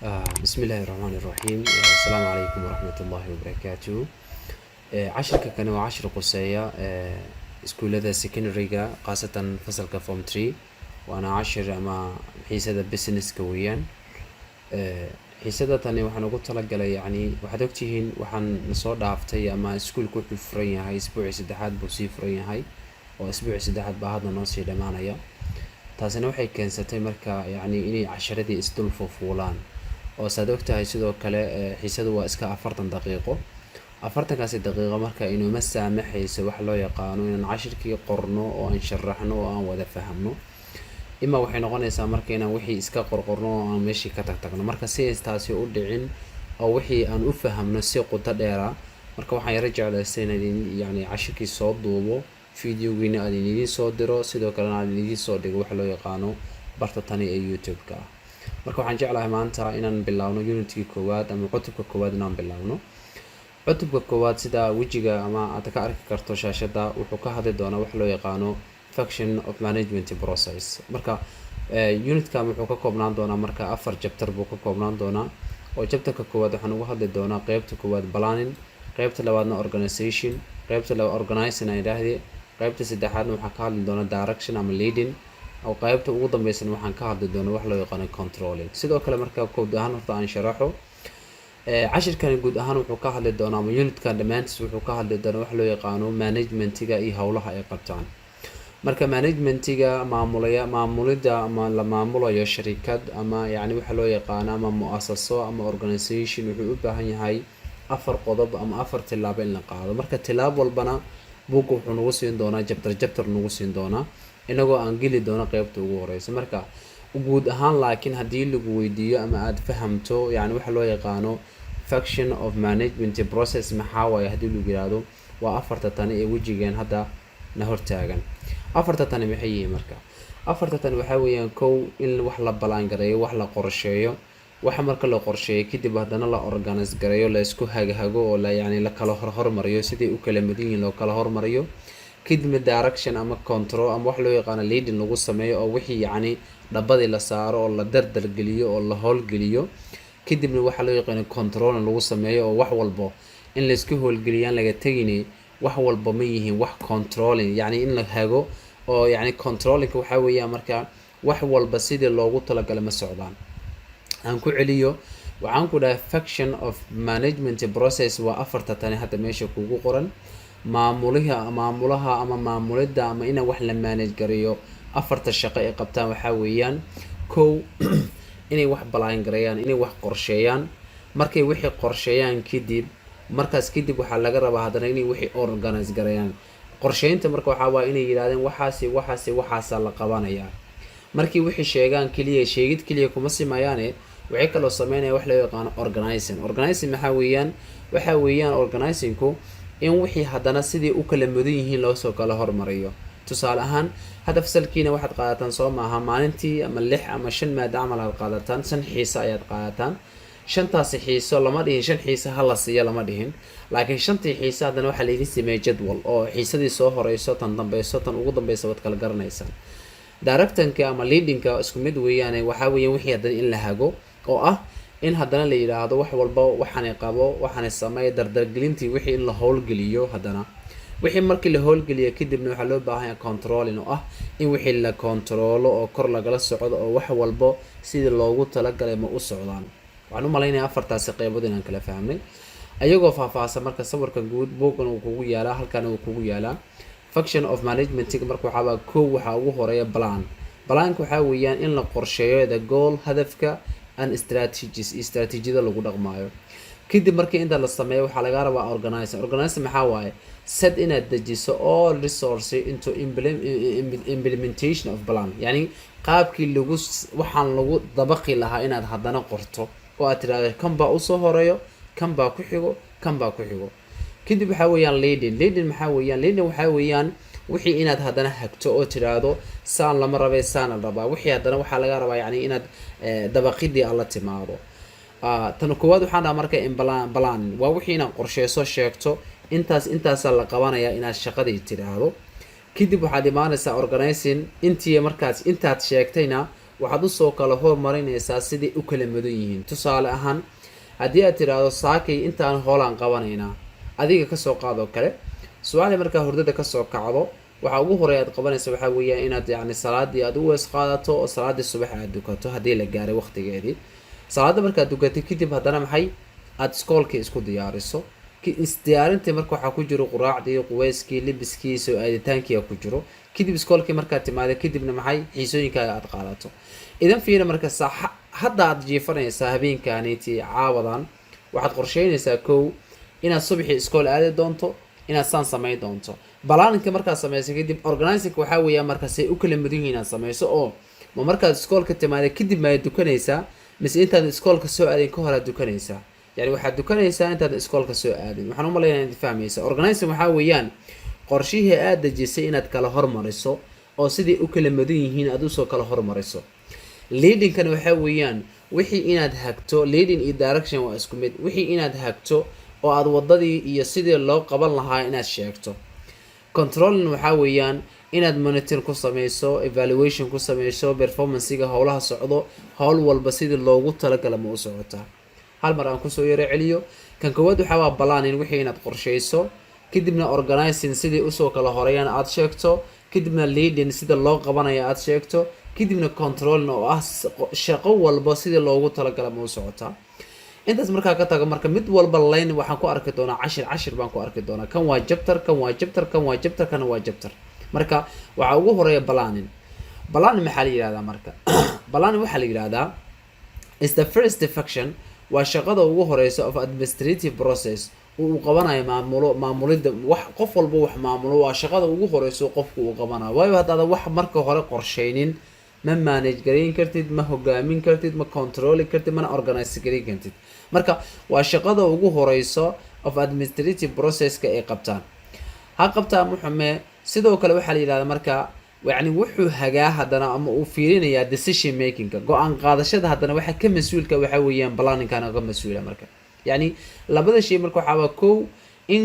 بسم الله الرحمن الرحيم. السلام عليكم ورحمة الله وبركاته. عشرك كانوا عشر قصية سكول هذا سكندريجا خاصة فصل كفوم 3 وأنا عشر مع حيسة بيسنس كويا. حيسة تاني وحنا قلت لك يعني وحدوكتين وحن نصور دافتي أما سكول كل فرية هاي أسبوع سدحات بوسي فرية هاي وأسبوع سدحات بهذا النص دمانا يا taasina waxay keensatay marka yani inay casharadii isdul fuulaan oo saad ogtahay sidoo kale xiisadu waa iska 40 daqiiqo 40kaasi daqiiqo marka inuu ma saamaxayso wax loo yaqaano inaan cashirkii qorno oo aan sharaxno oo aan wada fahamno ima waxay noqonaysaa marka inaan wixii iska qorqorno oo aan meeshii ka tagtagno marka si taasi u dhicin oo wixii aan u fahamno si qoto dheera marka waxaan yara jeclaystay inaan yani cashirkii soo duubo فيديوغينا aad idin soo diro sidoo kale aad idin soo dhigo wax loo yaqaano barta tani ee YouTube-ka marka waxaan jeclahay maanta inaan bilaawno unit-kii koowaad ama cutubka koowaad inaan bilaawno cutubka koowaad sida wajiga ama aad ka arki karto shaashada wuxuu ka hadli doonaa wax loo yaqaano function of management process marka unit-ka wuxuu ka koobnaan doonaa marka 4 chapter buu ka koobnaan doonaa oo chapter-ka koowaad waxaan uga hadli doonaa qaybta koowaad planning qaybta labaadna organization qaybta labaad organizing ay yiraahdeen qaybta saddexaadna waxaan ka hadli doonaa direction ama leading oo qaybta ugu dambeysana waxaan ka hadli doonaa wax loo yaqaan controlling sidoo kale marka guud ahaan horta aan sharaxo cashirkan guud ahaan wuxuu ka hadli doonaa ama unitkan dhamaantiis wuxuu ka hadli doonaa wax loo yaqaano managementiga iyo hawlaha ay qabtaan marka managementiga maamulida ama la maamulayo shirkad ama yani waxa loo yaqaan ama muassaso ama organization wuxuu u baahan yahay 4 qodob ama 4 tilaabo in la qaado marka tilaabo walbana buug wuxuu nagu siin doonaa chapter nagu siin doonaa inagoo aan geli doono qaybta ugu horeysa marka guud ahaan laakiin hadii lagu weydiiyo ama aad fahamto yani waxa loo yaqaano function of management process maxaa waaye hadii lagu yiraahdo waa 4 tan ee wajigeen hadda na hortaagan 4 tan maxay yihiin marka 4 tan waxa weeyaan kow in wax la balaan gareeyo wax la qorsheeyo waxa marka la qorsheeyo kadib hadana la organize gareeyo la isku hagahago oo la yani la kala hormariyo sidii u kala midin loo kala hormariyo kadib direction ama control ama wax loo yaqaan leading lagu sameeyo oo wixii yani dhabadii la saaro oo la dardar galiyo oo la howl galiyo kadibna waxa loo yaqaan control lagu sameeyo oo wax walbo in la isku howl galiyaan laga tagini wax walba ma yihiin wax controlling yani in la hago oo yani controlling waxa weeyaan marka wax walba sidii loogu talagalay ma socdaan aan ku celiyo waxaan ku dhahay function of management process waa 4 tan hadda meesha kugu qoran maamulaha ama maamulida ama in wax la manage gareeyo 4 shaqo ay qabtaan waxa weeyaan kow inay wax balaan gareeyaan inay wax qorsheeyaan markay wixii qorsheeyaan kadib markaas kadib waxa laga rabaa hadana inay wixii organize gareeyaan qorsheynta marka waxa waa inay yiraahdeen waxaas la qabanayaa markii wixii sheegaan sheegid kaliya kuma simayaane waxay kala sameeyaan wax loo yaqaan organizing waxa weeyaan organizingku in wixii hadana sidii u kala mudan yihiin loo soo kala hormariyo tusaale ahaan hada fasalkiina waxaad qaadataan soo maaha maalintii ama 6 ama 5 maada amal aad qaadataan 5 xiiso ayaad qaadataan 5taas xiiso lama dhihin 5 xiiso hal la siiyo lama dhihin laakiin 5tii xiiso hadana waxa la idin sameeyay jadwal oo xiisadii soo horeyso tan dambayso tan ugu dambayso wad kala garanaysan directionka ama leadingka isku mid weeyaan waxa weeyaan wixii hadana in la hago oo ah in hadana la yiraahdo wax walba waxaan qabo waxaan sameeyay dardargelintii wixii in la howl galiyo hadana wixii markii la howl galiyo kadibna waxa loo baahan yahay controlling oo ah in wixii la controlo oo kor lagala socdo oo wax walba sidii loogu talagalay ma u socdaan waxaan u maleynayaa 4taas qaybood inaan kala fahmay ayagoo faahfaahsan marka sawirka guud buugan uu kugu yaalaa halkan uu kugu yaalaa function of management marka waxa ugu horeeya planku waxa weeyaan in la qorsheeyo the goal hadafka and strategies lagu dhaqmaayo kadib markii inta la sameeyo waxa laga rabaa organize maxaa waaye set inaad dejiso all resources into implementation of plan yani qaabkii waxaan lagu dabaqi lahaa inaad hadana qorto oo aad tiraahdo kan baa u soo horeeyo kan baa ku xigo kadib waxa weeyaan leading waxa weeyaan wixii inaad hadana hagto oo tiraahdo saan lama rabay saan la rabaa wixii hadana waxa laga rabaa yani inaad dabaqidii alla timaado tan koowaad waxaan markaa in plan waa wixii inaad qorsheeso sheegto intaas la qabanaya inaad shaqadii tiraahdo kadib waxaad imaanaysaa organizing intii markaas intaad sheegtayna waxaad usoo kala hormarinaysaa sidai u kala mudan yihiin. tusaale ahaan haddii aad tiraahdo saakay intaan hoolaan qabanaynaa, adiga kasoo qaadoo kale subaxdii markaa hurdada kasoo kacdo waxaa ugu horeya aad qabanaysa waxaa weeyaan inaad yacni salaadii aad u wees qaadato oo salaadii subax aad dukato haddii la gaaray waqtigeedii. salaada markaad dukatay kadib haddana maxay aad iskoolkii isku diyaariso. isdiyaarintii marka waxaa ku jiro quraacdii, quweyskii, libiskii, soo aaditaankiia ku jiro. kadib iskoolkii markaad timaada kadibna maxay xiisooyinkaaga aad qaadato. idan fiina marka hadda aad jiifanaysaa habeenkaaniiti caawadan waxaad qorsheynaysaa kow inaad subaxii iskool aadi doonto, inaad saan samayn doonto. balaaninka markaad samayso kadib organizing waxaa weeyaa markaasay u kala mudan yihiin inaad samayso. oo ma markaad iskoolka timaada kadib maad dukanaysaa mise intaad iskoolka soo aadin ka hor aad dukanaysaa? yani waxaad dukanaysaa intaad iskoolka soo aadin. waxaan u malaynaya inaad fahmaysa. organizing waxaa weeyaan qorshihii aad dejisay inaad kala hormariso oo sidai u kala mudan yihiin aad usoo kala hormariso. leadingkan waxaa weeyaan wixii inaad hagto. leading iyo direction waa isku mid. wixii inaad hagto oo aad wadadii iyo sidii loo qaban lahaa inaad sheegto. controlling waxaa weeyaan inaad monitor ku sameyso, evaluation ku sameyso, performancega howlaha socdo, howl walba sidii loogu talagala ma u socotaa. hal mar aan kusoo yaro celiyo. kan koowaad waxaa waa planning wixii inaad qorsheyso, kadibna organizing sidii usoo kala horeeyaan aad sheegto, kadibna leading sida loo qabanayo aad sheegto, kadibna controlling oo ah shaqo walba sidii loogu talagala ma u socotaa. intaas markaa ka tago marka mid walba line waxaan ku arki doonaa cashir baan ku arki doonaa. kan waa chapter, kan waa chapter, kan waa chapter, kana waa chapter. marka waxaa ugu horeeya planning. planning maxaa la yihahdaa marka? planning waxaa la yihahdaa is the first function, waa shaqada ugu horeysa of administrative process uu qabanayo maamulida wax qof walba wax maamulo. waa shaqada ugu horeyso qofku uu qabanayo. waayo haddaada wax marka hore qorsheynin ma manage gareyn kartid, ma hogaamin kartid, ma controli kartid, mana organize gareyn kartid. marka waa shaqada ugu horeyso of administrative processka ay qabtaan. ha qabtaa muxume sidoo kale waxaa la yihahdaa marka yani wuxuu hagaa haddana ama uu fiirinayaa decision makingka, go-aan qaadashada. haddana waxa ka mas-uulka waxaa weeyaan planningkana ka mas-uula. marka yani labada shay marka waxaaba kow in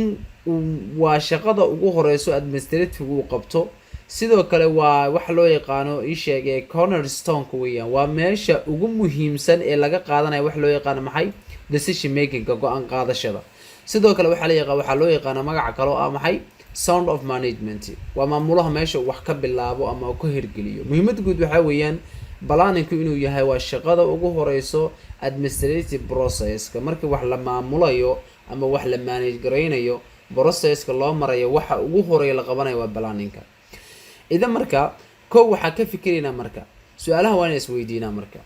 waa shaqada ugu horeyso administrative uu qabto. sidoo kale waa wax loo yaqaano isheegay cornerstoneka weeyaan, waa meesha ugu muhiimsan ee laga qaadanayo wax loo yaqaano maxay decision makingka, go-aan qaadashada. sidoo kale waxaa loo yaqaana magaca kale oo ah maxay sound of management, waa maamulaha meesha wax ka bilaabo ama ka hirgeliyo. muhiimada guud waxaa weeyaan planningku inuu yahay waa shaqada ugu horeyso administrative processka. markii wax la maamulayo ama wax la manage gareynayo, processka loo marayo waxa ugu horeeya la qabanayo waa planningka. idan marka kow waxaa ka fikiraynaa marka su-aalaha waa ina isweydiinaa. marka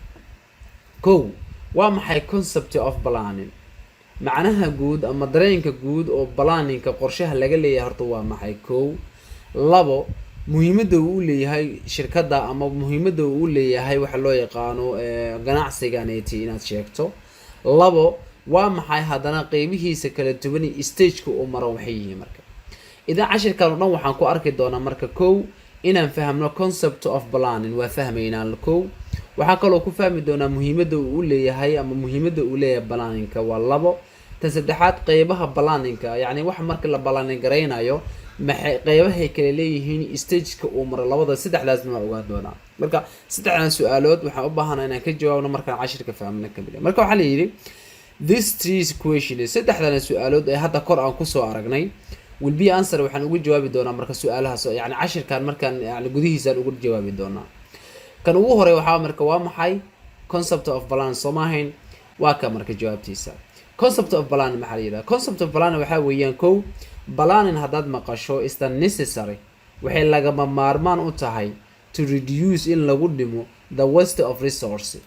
kow waa maxay concept of planning? macnaha guud ama dareenka guud oo planningka qorshaha laga leeyahay horta waa maxay? kow. labo, muhiimada uu leeyahay shirkadda ama muhiimada uu leeyahay waxa loo yaqaano ganacsiganeeti inaad sheegto. labo, waa maxay haddana qeybihiisa kala duwan stageka uu maro waxay yihiin. marka idan cashirkan oo dhan waxaan ku arki doonaa marka kow inaan fahmno concept of planning, waa fahmaynaa kow. waxaa kaloo ku fahmi doonaa muhiimada uu leeyahay ama muhiimada uu leeyahay planningka waa labo. tan saddexaad qeybaha planningka, yani wax marka la planning gareynayo maxay qeybahay kala leeyihiin, stageka uu maro. labada saddexdaasna waa ogaan doonaa. marka saddexdan su-aalood waxaan u baahanaa inaan ka jawaabno markaan cashirka fahmno kamid. marka waxaa la yidhi this three questions, saddexdan su-aalood ee hadda kor aan kusoo aragnay will be answer waxaan ugu jawaabi doonaa marka su-aalahaas yani cashirkan markaan yani gudihiisaan ugu jawaabi doonaa. kan ugu horey waxaa marka waa maxay concept of planning soo maahayn? waa ka marka jawaabtiisa. concept of planning maxaa la yidhaha? concept of planning waxaa weeyaan kow planning haddaad maqasho is the necessary, waxay lagama maarmaan u tahay to reduce in lagu dhimo the waste of resource,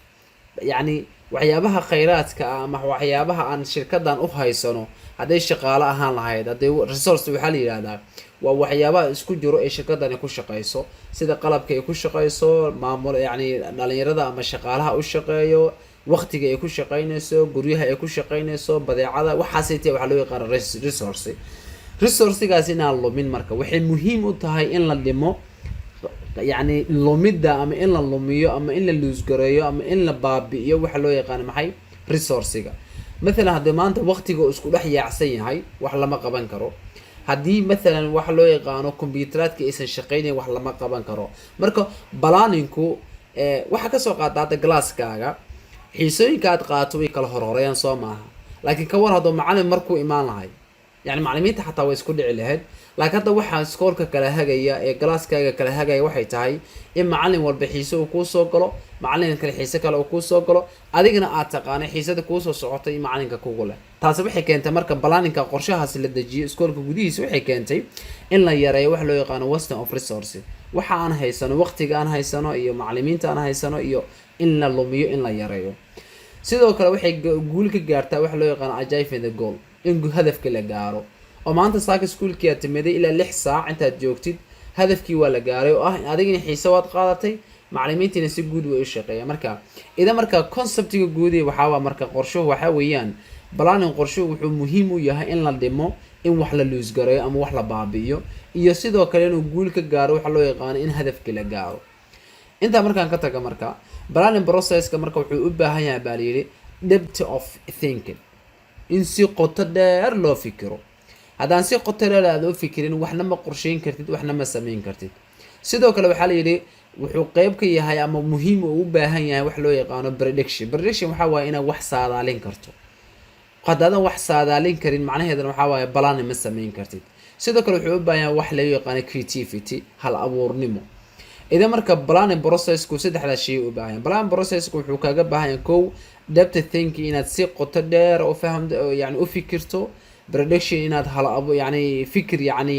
yani waxyaabaha khayraadka ah ama waxyaabaha aan shirkadan u haysano hadday shaqaale ahaan lahayd, hadday resource waxaa la yidhahdaa waa waxyaabaha isku jiro ee shirkadan ay ku shaqeyso, sida qalabka ay ku shaqeyso, maamul yani dhalinyarada ama shaqaalaha u shaqeeyo, waqtiga ay ku shaqeynayso, guryaha ay ku shaqeynayso, badeecada, waxaasaytee waxaa loo yaqaana resource. resourcigaas inaan lumin marka waxay muhiim u tahay in la dhimo, yani lumidda ama in la lumiyo ama in la luusgareeyo ama in la baabi'iyo waxa loo yaqaano maxay resourciga. mathalan haddii maanta waqtiga uu isku dhex yaacsan yahay wax lama qaban karo. haddii mathalan waxa loo yaqaano kombiyuuteraadka aysan shaqeynayn wax lama qaban karo. marka planningku waxa ka soo qaadaada galaaskaaga xiisooyinka aad qaato way kala horhoreeyaan soo maaha laakiin ka war hadduu macallin markuu imaan lahay يعني macallimiinta xataa way isku dhici lahayd laakiin hadda waxaa iskoolka kala hagaya ee galaaskaaga kala hagaya waxay tahay in macallin walba xiise uu kuu soo galo macallin kale xiise kale uu kuu soo galo adigana aad taqaanay xiisada kuu soo socotay iyo macallinka kugu leh taasi waxay keentay marka planninka qorshahaasi la dejiyo iskoolka gudihiisa waxay keentay in la yareeyo wax loo yaqaano wasting of resources waxa aan haysano waqtiga aan haysano iyo macallimiinta aan haysano iyo in la lumiyo in la yareeyo sidoo kale waxay guul ka gaartaa wax loo yaqaano achieving the goal in hadafka la gaaro oo maanta saaka iskuulkii aad timiday ilaa 6 saac intaad joogtid hadafkii waa la gaaray oo ah adigina xiise waad qaadatay macallimiintiina si guud way u shaqeeyaan marka conceptiga guud ee waxa marka qorshuhu waxa weeyaan planning qorshuhu wuxuu muhiim u yahay in la dhimo in wax la lose gareeyo ama wax la baabi'iyo iyo sidoo kale inuu guul ka gaaro waxa loo yaqaan in hadafkii la gaaro inta markaan ka taga marka planning process-ka marka wuxuu u baahan yahay baa yiri depth of thinking in si qoto dheer loo fikiro haddaan si qoto dheer aad u fikirin waxna ma qorsheyn kartid waxna ma sameyn kartid sidoo kale waxaa la yidhi wuxuu qayb ka yahay ama muhiim u baahan yahay wax loo yaqaano prediction waxa waaye inaad wax saadaalin karto haddaadan wax saadaalin karin macnaheedana waxaa waaye balaan ma sameyn kartid sidoo kale wuxuu u baahan yahay wax loo yaqaano creativity hal abuurnimo idan marka planning process-ku saddexda shay u baahan planning process-ku wuxuu kaaga baahan yahay kow depth thinking inaad si qoto dheer u fahamto yani u fikirto prediction inaad hal abu yani fikir yani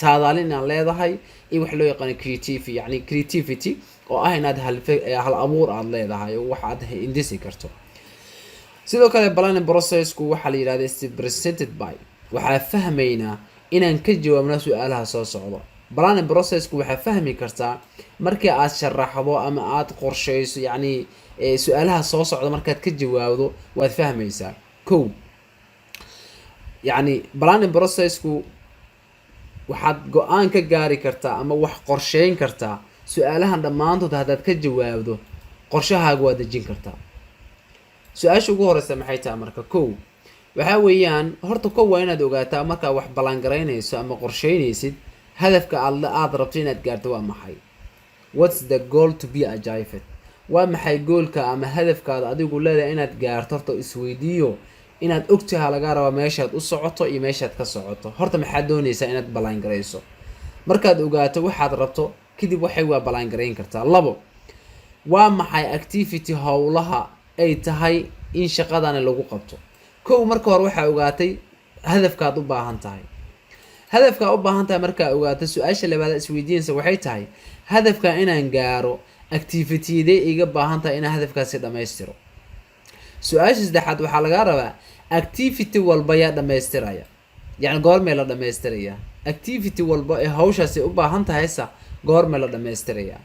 saadaalin inaad leedahay iyo wax loo yaqaan creativity oo ah inaad hal abuur aad leedahay oo wax aad indisi karto sidoo kale planning process-ku waxa la yiraahdaa is presented by waxa fahmaynaa inaan ka jawaabno su'aalaha soo socda planning process-ku waxa fahmi kartaa markii aad sharaxdo ama aad qorsheyso yani su'aalaha soo socda markaad ka jawaabdo waad fahmaysaa kow يعني planning process-ku waxaad go'aan ka gaari kartaa ama wax qorsheyn kartaa su'aalahan dhamaantood haddaad ka jawaabdo qorshahaaga waa dejin kartaa su-aasha ugu horeysa maxay tahay marka kow waxa weeyaan horta kow waa inaad ogaataa markaa wax ballaangaraynayso ama qorsheynaysid hadafka aad rabto inaad gaarto waa maxay what's the goal to be achieved waa maxay goolka ama hadafkaada adigu leedahay inaad gaarto horta isweydiiyo inaad ogtahay laga rabo meeshaad u socoto iyo meeshaad ka socoto horta maxaad doonaysaa inaad ballaangarayso markaad ogaato waxaad rabto kadib waxay waa ballaangarayn kartaa labo waa maxay activity howlaha ay tahay in shaqadani lagu qabto kow marka hore waxaa ogaatay hadafkaad u baahan tahay markaa ogaato su-aasha labaad isweydiinaysa waxay tahay hadafka inaan gaaro activity-de iga baahan tahay inaan hadafkaasi dhammaystiro su-aasha saddexaad waxaa laga rabaa activity walba yaa dhammaystiraya yani goormee la dhammaystiraya activity walba ee hawshaasi u baahan tahaysa goormee la dhammaystiraya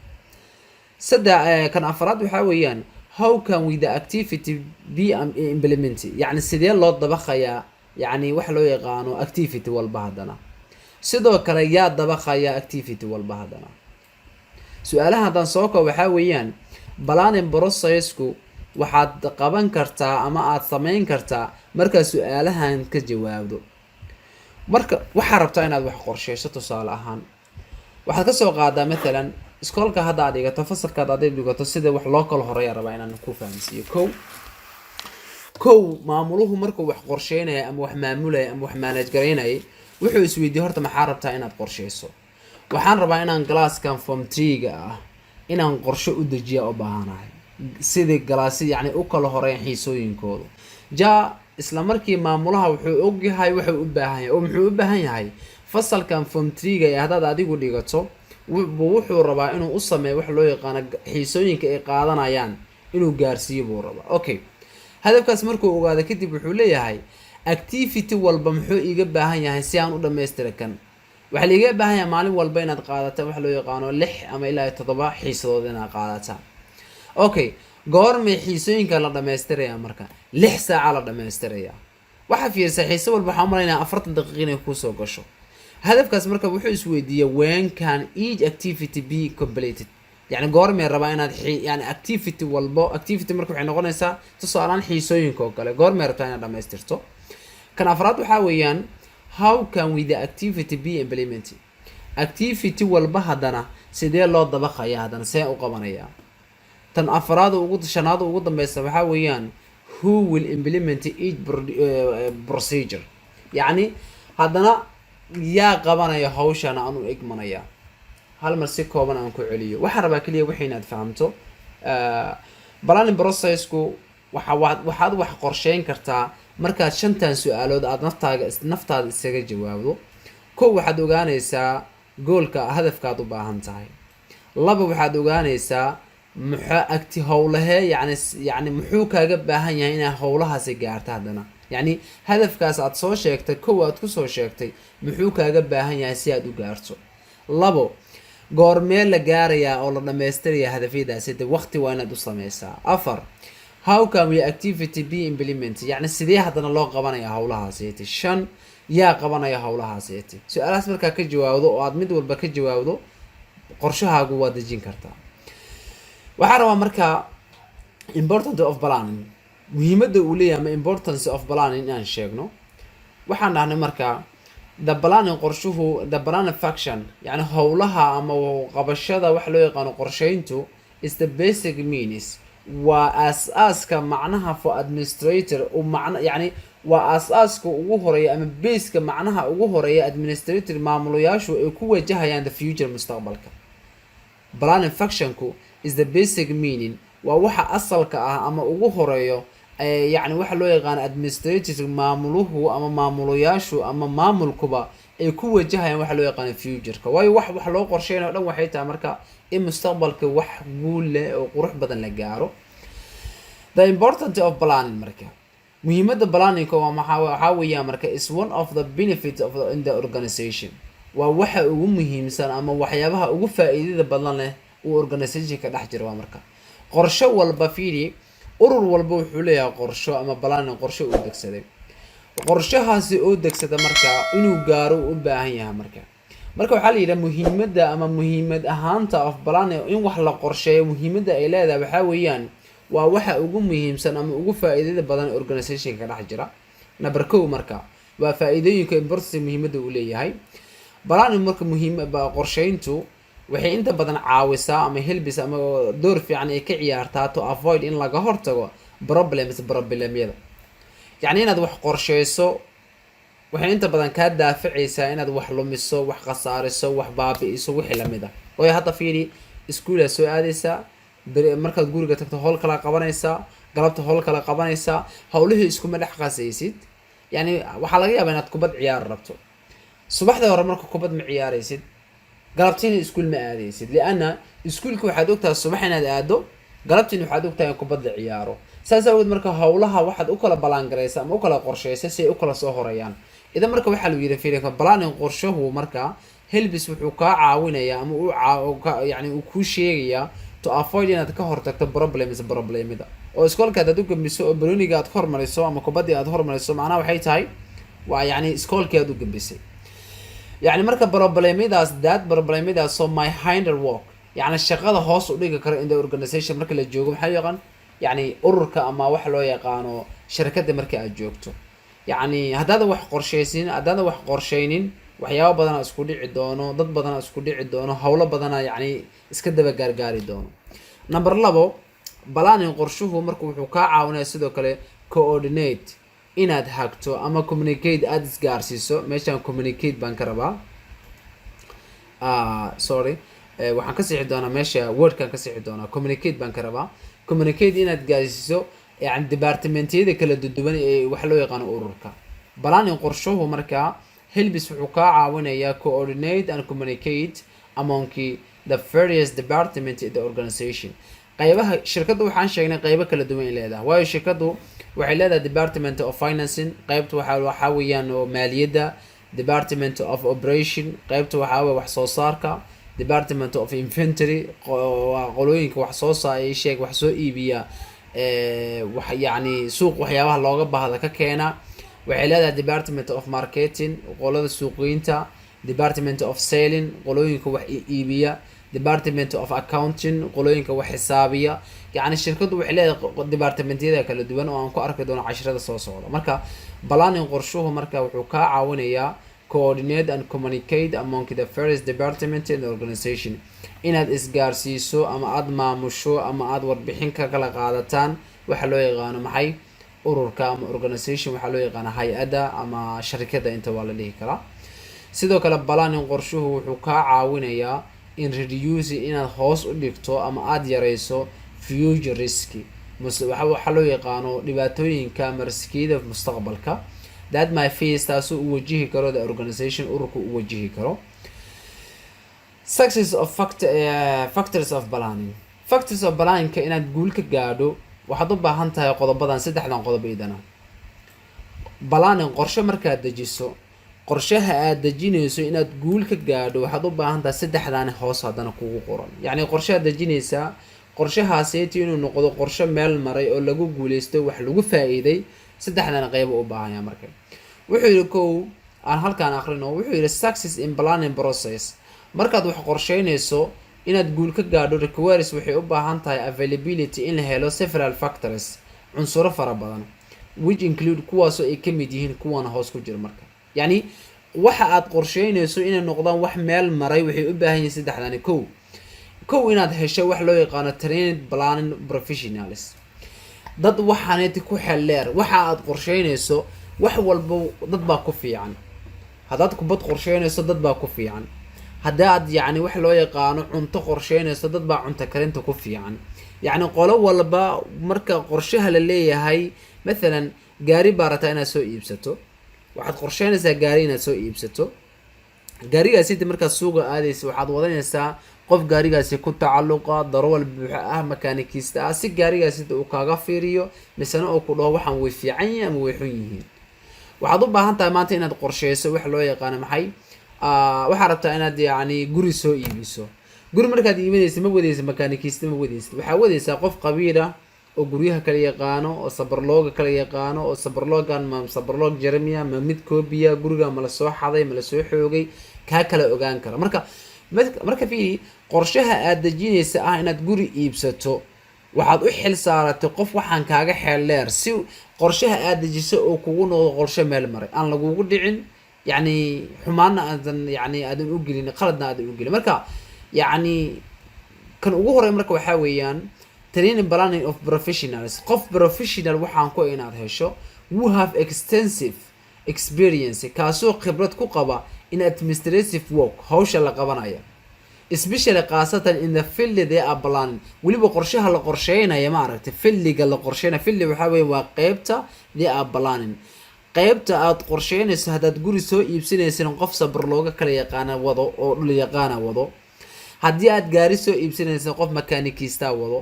kan afraad waxaa weeyaan how can we the activity be implemented yani sidee loo dabaqayaa yani wax loo yaqaano activity walba haddana sidoo kale yaa dabaqaya activity walba haddana su-aalaha haddaan soo koobo waxaa weeyaan planning process-ku waxaad qaban kartaa ama aad sameyn kartaa markaa su-aalahan ka jawaabdo marka waxaa rabtaa inaad wax qorsheyso tusaale ahaan waxaad ka soo qaadaa maalan iskoolka hadda aad dhigato fasalkaad aad dhigato sida wax loo kala horeeya rabaa inaan ku fahamsiiyo kow maamuluhu markuu wax qorsheynaya ama wax maamulaya ama wax manage garaynaya wuxuu isweydiiyey horta maxaa rabtaa inaad qorsheyso waxaan rabaa inaan galaaskan form 3-ga ah inaan qorshe u dejiya u baahanahay sidii galaasi yani u kala horeeyaan xiisooyinkooda isla markii maamulaha wuxuu ogyahay wuxuu u baahan yahay oo muxuu u baahan yahay fasalkan form 3-ga ee haddaad adigu dhigato wuxuu rabaa inuu u sameeyo wax loo yaqaano xiisooyinka ay qaadanayaan inuu gaarsiiyo buu rabaa okay hadafkaas markuu ogaado kadib wuxuu leeyahay activity walba muxuu iga baahan yahay si aan u dhammaystira kan waxa liiga baahan yahay maalin walba inaad qaadato wax loo yaqaano 6 ama ilaa 7 xiisadood inaad qaadataa okay goormee xiisooyinka la dhammaystiraya marka 6 saaca la dhammaystiraya waxa fiirsa xiiso walba waxaan maraynaa 40 daqiiqo inay ku soo gasho hadafkaas marka wuxuu isweydiiyay when can each activity be completed yani goormee rabaa inaad yani activity marka waxay noqonaysaa tusaalaan xiisooyinka oo kale goormee rabtaa inaad dhammaystirto kan afraad waxaa weeyaan how can we the activity be implemented activity walba haddana sidee loo dabaqaya haddana see u qabanayaa tan afraad ugu shanaad ugu dambaysa waxa weeyaan who will implement each procedure, yani haddana yaa qabanaya hawshan aan u egmanaya. hal mar si kooban aan ku celiyo, waxaan rabaa kaliya wixii inaad fahamto. planning processku waxaad wax qorsheyn kartaa markaad shantan su-aalood aad naftaada isaga jawaabdo. kow, waxaad ogaanaysaa goolka hadafkaad u baahan tahay. laba, waxaad ogaanaysaa agti howlahee yani muxuu kaaga baahan yahay inaad howlahaasi gaarto. haddana yani hadafkaas aad soo sheegtay, kow aad kusoo sheegtay, muxuu kaaga baahan yahay si aad u gaarto. labo, goormee la gaarayaa oo la dhamaystiraya hadafyadaasi, de waqti waa inaad u sameysaa. afar, how can we activity be implement, yani sidee haddana loo qabanaya howlahaasiti. shan, yaa qabanaya howlahaasiti. su-aalahaas markaa ka jawaabdo oo aad mid walba ka jawaabdo, qorshahaagu waa dejin kartaa. waxaan rabaa markaa importance of planning, muhiimada uu leeyahay ama importance of planning inaan sheegno. waxaan dhahnay markaa the planning qorshuhu, the planning function, yani howlaha ama qabashada wax loo yaqaano qorsheyntu is the basic means, waa aas-aaska macnaha for administrator yani waa aas-aaska ugu horeeya ama baseka macnaha ugu horeeya administrator maamulayaashu ay ku wajahayaan the future mustaqbalka. planning functionku is the basic meaning, waa waxa asalka ah ama ugu horeeyo yani waxa loo yaqaan administrative maamuluhu ama maamulayaashu ama maamulkuba ay ku wajahayaan waxa loo yaqaan future-ka. waayo wax loo qorsheynayo dhan waxay tahay marka in mustaqbalka wax guul leh oo qurux badan la gaaro. the importance of planning, marka muhiimada planning waa waxa weeyaan marka is one of the benefits of in the organization, waa waxa ugu muhiimsan ama waxyaabaha ugu faa'iidada badan leh uu organization ka dhex jiro. waa marka qorshe walba fiiri, urur walba wuxuu leeyahay qorsho ama planning, qorshe uu degsaday. qorshahaasi oo degsada marka inuu gaaro u baahan yahay marka waxaa la yidhaha muhiimada ama muhiimad ahaanta of planning in wax la qorsheeyo. muhiimada ay leedahay waxaa weeyaan waa waxa ugu muhiimsan ama ugu faa'iidada badan organizationka ka dhex jira. number 2 marka waa faa'iidooyinka importance muhiimada uu leeyahay. planning marka qorsheyntu waxay inta badan caawisaa ama helbis ama door fiican ay ka ciyaartaa to avoid in laga hortago problemyada. yani inaad wax qorsheyso waxay inta badan kaa daaficaysaa inaad wax lumiso, wax khasaariso, wax baabi'iso, wixii lamid ah. waayo hadda fiiri, iskuulaad soo aadaysaa, markaad guriga tagto howl kala qabanaysaa, galabta howl kala qabanaysaa, howlihii iskuma dhex qasaysid. yani waxaa laga yaabaa inaad kubad ciyaar rabto, subaxda hore marka kubad ma ciyaaraysid, galabtiina iskuul ma aadaysid, lianna iskuulka waxaad ogtahay subax inaad aado, galabtiina waxaad ogtahay in kubad la ciyaaro. saas awgeed marka howlaha waxaad u kala ballaangaraysa ama u kala qorsheysa si ay u kala soo horeeyaan. idan marka waxaa lagu yidhi fiirinka planning qorshahu marka helbis wuxuu kaa caawinayaa ama yani uu kuu sheegayaa to avoid inaad ka hortagto problemida. oo iskoolkaad aad u gambiso oo baroniga aad hormariso ama kubaddii aad hormariso, macnaha waxay tahay waa yani iskoolkii aad u gambisay. yani marka problemadaas so my hinder work, yani shaqada hoos u dhigi karo in the organization marka la joogo maxaa yaqaan yani ururka ama wax loo yaqaano shirkadda marka aad joogto. yani haddaadan wax qorsheynin waxyaabo badana isku dhici doono, dad badana isku dhici doono, howlo badana yani iska daba gaargaari doono. number 2, planning qorshuhu marka wuxuu kaa caawinaya sidoo kale coordinate, inaad hagto ama communicate aad isgaarsiiso. meeshaan communicate baan ka rabaa, waxaan ka sixi doonaa meesha wordkan ka sixi doonaa, communicate baan ka rabaa. communicate inaad gaarsiiso yani departmentyada kala duwan ee wax loo yaqaano ururka. planning qorshuhu marka helbis wuxuu kaa caawinayaa coordinate and communicate among the various departments in the organization. qaybaha shirkadda waxaan sheegnay qaybo kala duwan ay leedahay. waayo shirkaddu waxay leedahay department of financing, qaybta waxaa weeyaan oo maaliyadda, department of operation, qaybta waxaa weeye wax soo saarka, department of inventory, qolooyinka wax soo sheeg wax soo iibiya yani suuq waxyaabaha looga baahda ka keena. waxay leedahay department of marketing, qolada suuqgeynta, department of selling, qolooyinka wax iibiya, department of accounting, qolooyinka wax xisaabiya. yani shirkaddu waxay leedahay departmentyada kala duwan oo aan ku arki doono casharada soo socda. marka planning qorshuhu marka wuxuu kaa caawinayaa coordinate and communicate among the various departments in the organization. inaad isgaarsiiso ama aad maamusho ama aad warbixin ka kala qaadataan waxa loo yaqaano maxay ururka ama organization waxa loo yaqaano hay-adda ama sharikada inta waa la dhihi karaa. sidoo kale planning qorshuhu wuxuu kaa caawinayaa in reduce inaad hoos u dhigto ama aad yareyso future risk waxa loo yaqaano dhibaatooyinka ama riskiyada mustaqbalka that my face taasoo u wajihi karo the organization ururku u wajihi karo. success of factors of planning. factors of planning ka inaad guul ka gaadho waxaad u baahan tahay qodobadan saddexdan qodob idana. planning qorshe markaad dejiso qorshaha aad dejinayso inaad guul ka gaadho waxaad u baahan tahay saddexdan hoos hadana kugu qoran. yacni qorshaha dejinaysaa qorshahaaseti inuu noqdo qorshe meel maray oo lagu guuleysto wax lagu faa'iiday saddexdan qayb u baahan yahay marka. wuxuu yiri kow aan halkaan akhrino wuxuu yiri success in planning process markaad wax qorsheynayso inaad guul ka gaadho requires waxay u baahan tahay availability in la helo several factors cunsuro fara badan which include kuwaasoo ay ka mid yihiin kuwan hoos ku jira marka. yacni waxa aad qorsheynayso inay noqdaan wax meel maray waxay u baahan yihiin saddexdan. kow inaad hesho wax loo yaqaano trained planning professionals dad waxaaneeti ku xeleer waxa aad qorsheynayso wax walba dad baa ku fiican. haddaad kubad qorsheynayso dad baa ku fiican. haddaad yacni wax loo yaqaano cunto qorsheynayso dad baa cunto karinta ku fiican. yacni qolo walba marka qorshaha la leeyahay mathalan gaari baa rabtaa inaad soo iibsato waxaad qorsheynaysaa gaari inaad soo iibsato gaarigaasi inta markaad suuqa aadaysa waxaad wadanaysaa qof gaarigaasi ku tacalluqa darwal buuxa ah makaanikiista ah si gaarigaasi uu kaaga fiiriyo misana uu ku dhaho waxaan way fiican yihiin ama way xun yihiin. waxaad u baahan tahay maanta inaad qorsheyso wax loo yaqaano maxay waxaad rabtaa inaad yacni guri soo iibiso. guri markaad iibinaysa ma wadaysa makaanikiista ma wadaysa waxaa wadaysaa qof qabiil ah oo guryaha kala yaqaano oo sabarlooga kala yaqaano oo sabarloogan ma sabarloog jeremiya ma mid koobiya guriga ma la soo xaday ma la soo xoogay kaa kala ogaan kara. marka fiiri qorshaha aad dejinaysa ah inaad guri iibsato waxaad u xil saaratay qof waxaan kaaga xeeldheer si qorshaha aad dejiso oo kugu noqdo qorshe meel maray aan lagugu dhicin yacni xumaana aadan u gelin qaladna aadan u gelin. marka yacni kan ugu horey marka waxaa weeyaan training planning of professionals qof professional waxaan ku inaad hesho who have extensive experience kaasoo khibrad ku qaba in administrative work hawsha la qabanaya especially qaasatan in the field they are planning weliba qorshaha la qorsheynaya ma aragtay filliga la qorsheynaya filli waxaa weeye waa qeybta they are planning qeybta aad qorsheynayso haddaad guri soo iibsanaysan qof sabar looga kala yaqaana wado oo dhul yaqaana wado. haddii aad gaari soo iibsanaysan qof makaanikiista wado.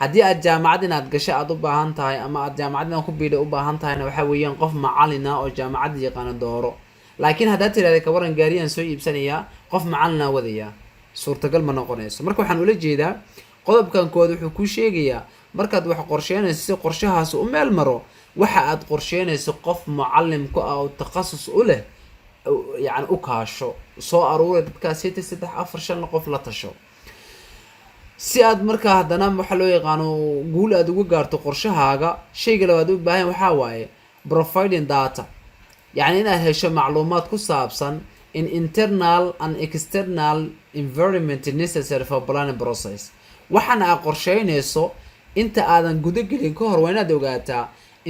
haddii aad jaamacad inaad gasho aad u baahan tahay ama aad jaamacad inaad ku biidha u baahan tahayna waxaa weeyaan qof macalin ah oo jaamacad yaqaana dooro. laakiin haddaad tiraahda ka waran gaariyaan soo iibsanayaa qof macalina wadayaa suurtagal ma noqonayso. marka waxaan ula jeedaa qodobkan kood wuxuu ku sheegayaa markaad wax qorsheynayso si qorshahaas u meel maro waxa aad qorsheynayso qof mucallim ku ah oo takhasus u leh yacni u kaasho soo aruuray dadkaas 3 4 5 qof la tasho si aad markaa haddana waxa loo yaqaano guul aad ugu gaarto qorshahaaga. shayga labaad u baahan waxaa waaye providing data yacni inaad hesho macluumaad ku saabsan in internal and external environment necessary for planning process. waxaana aad qorsheynayso inta aadan guda gelin ka hor waa inaad ogaataa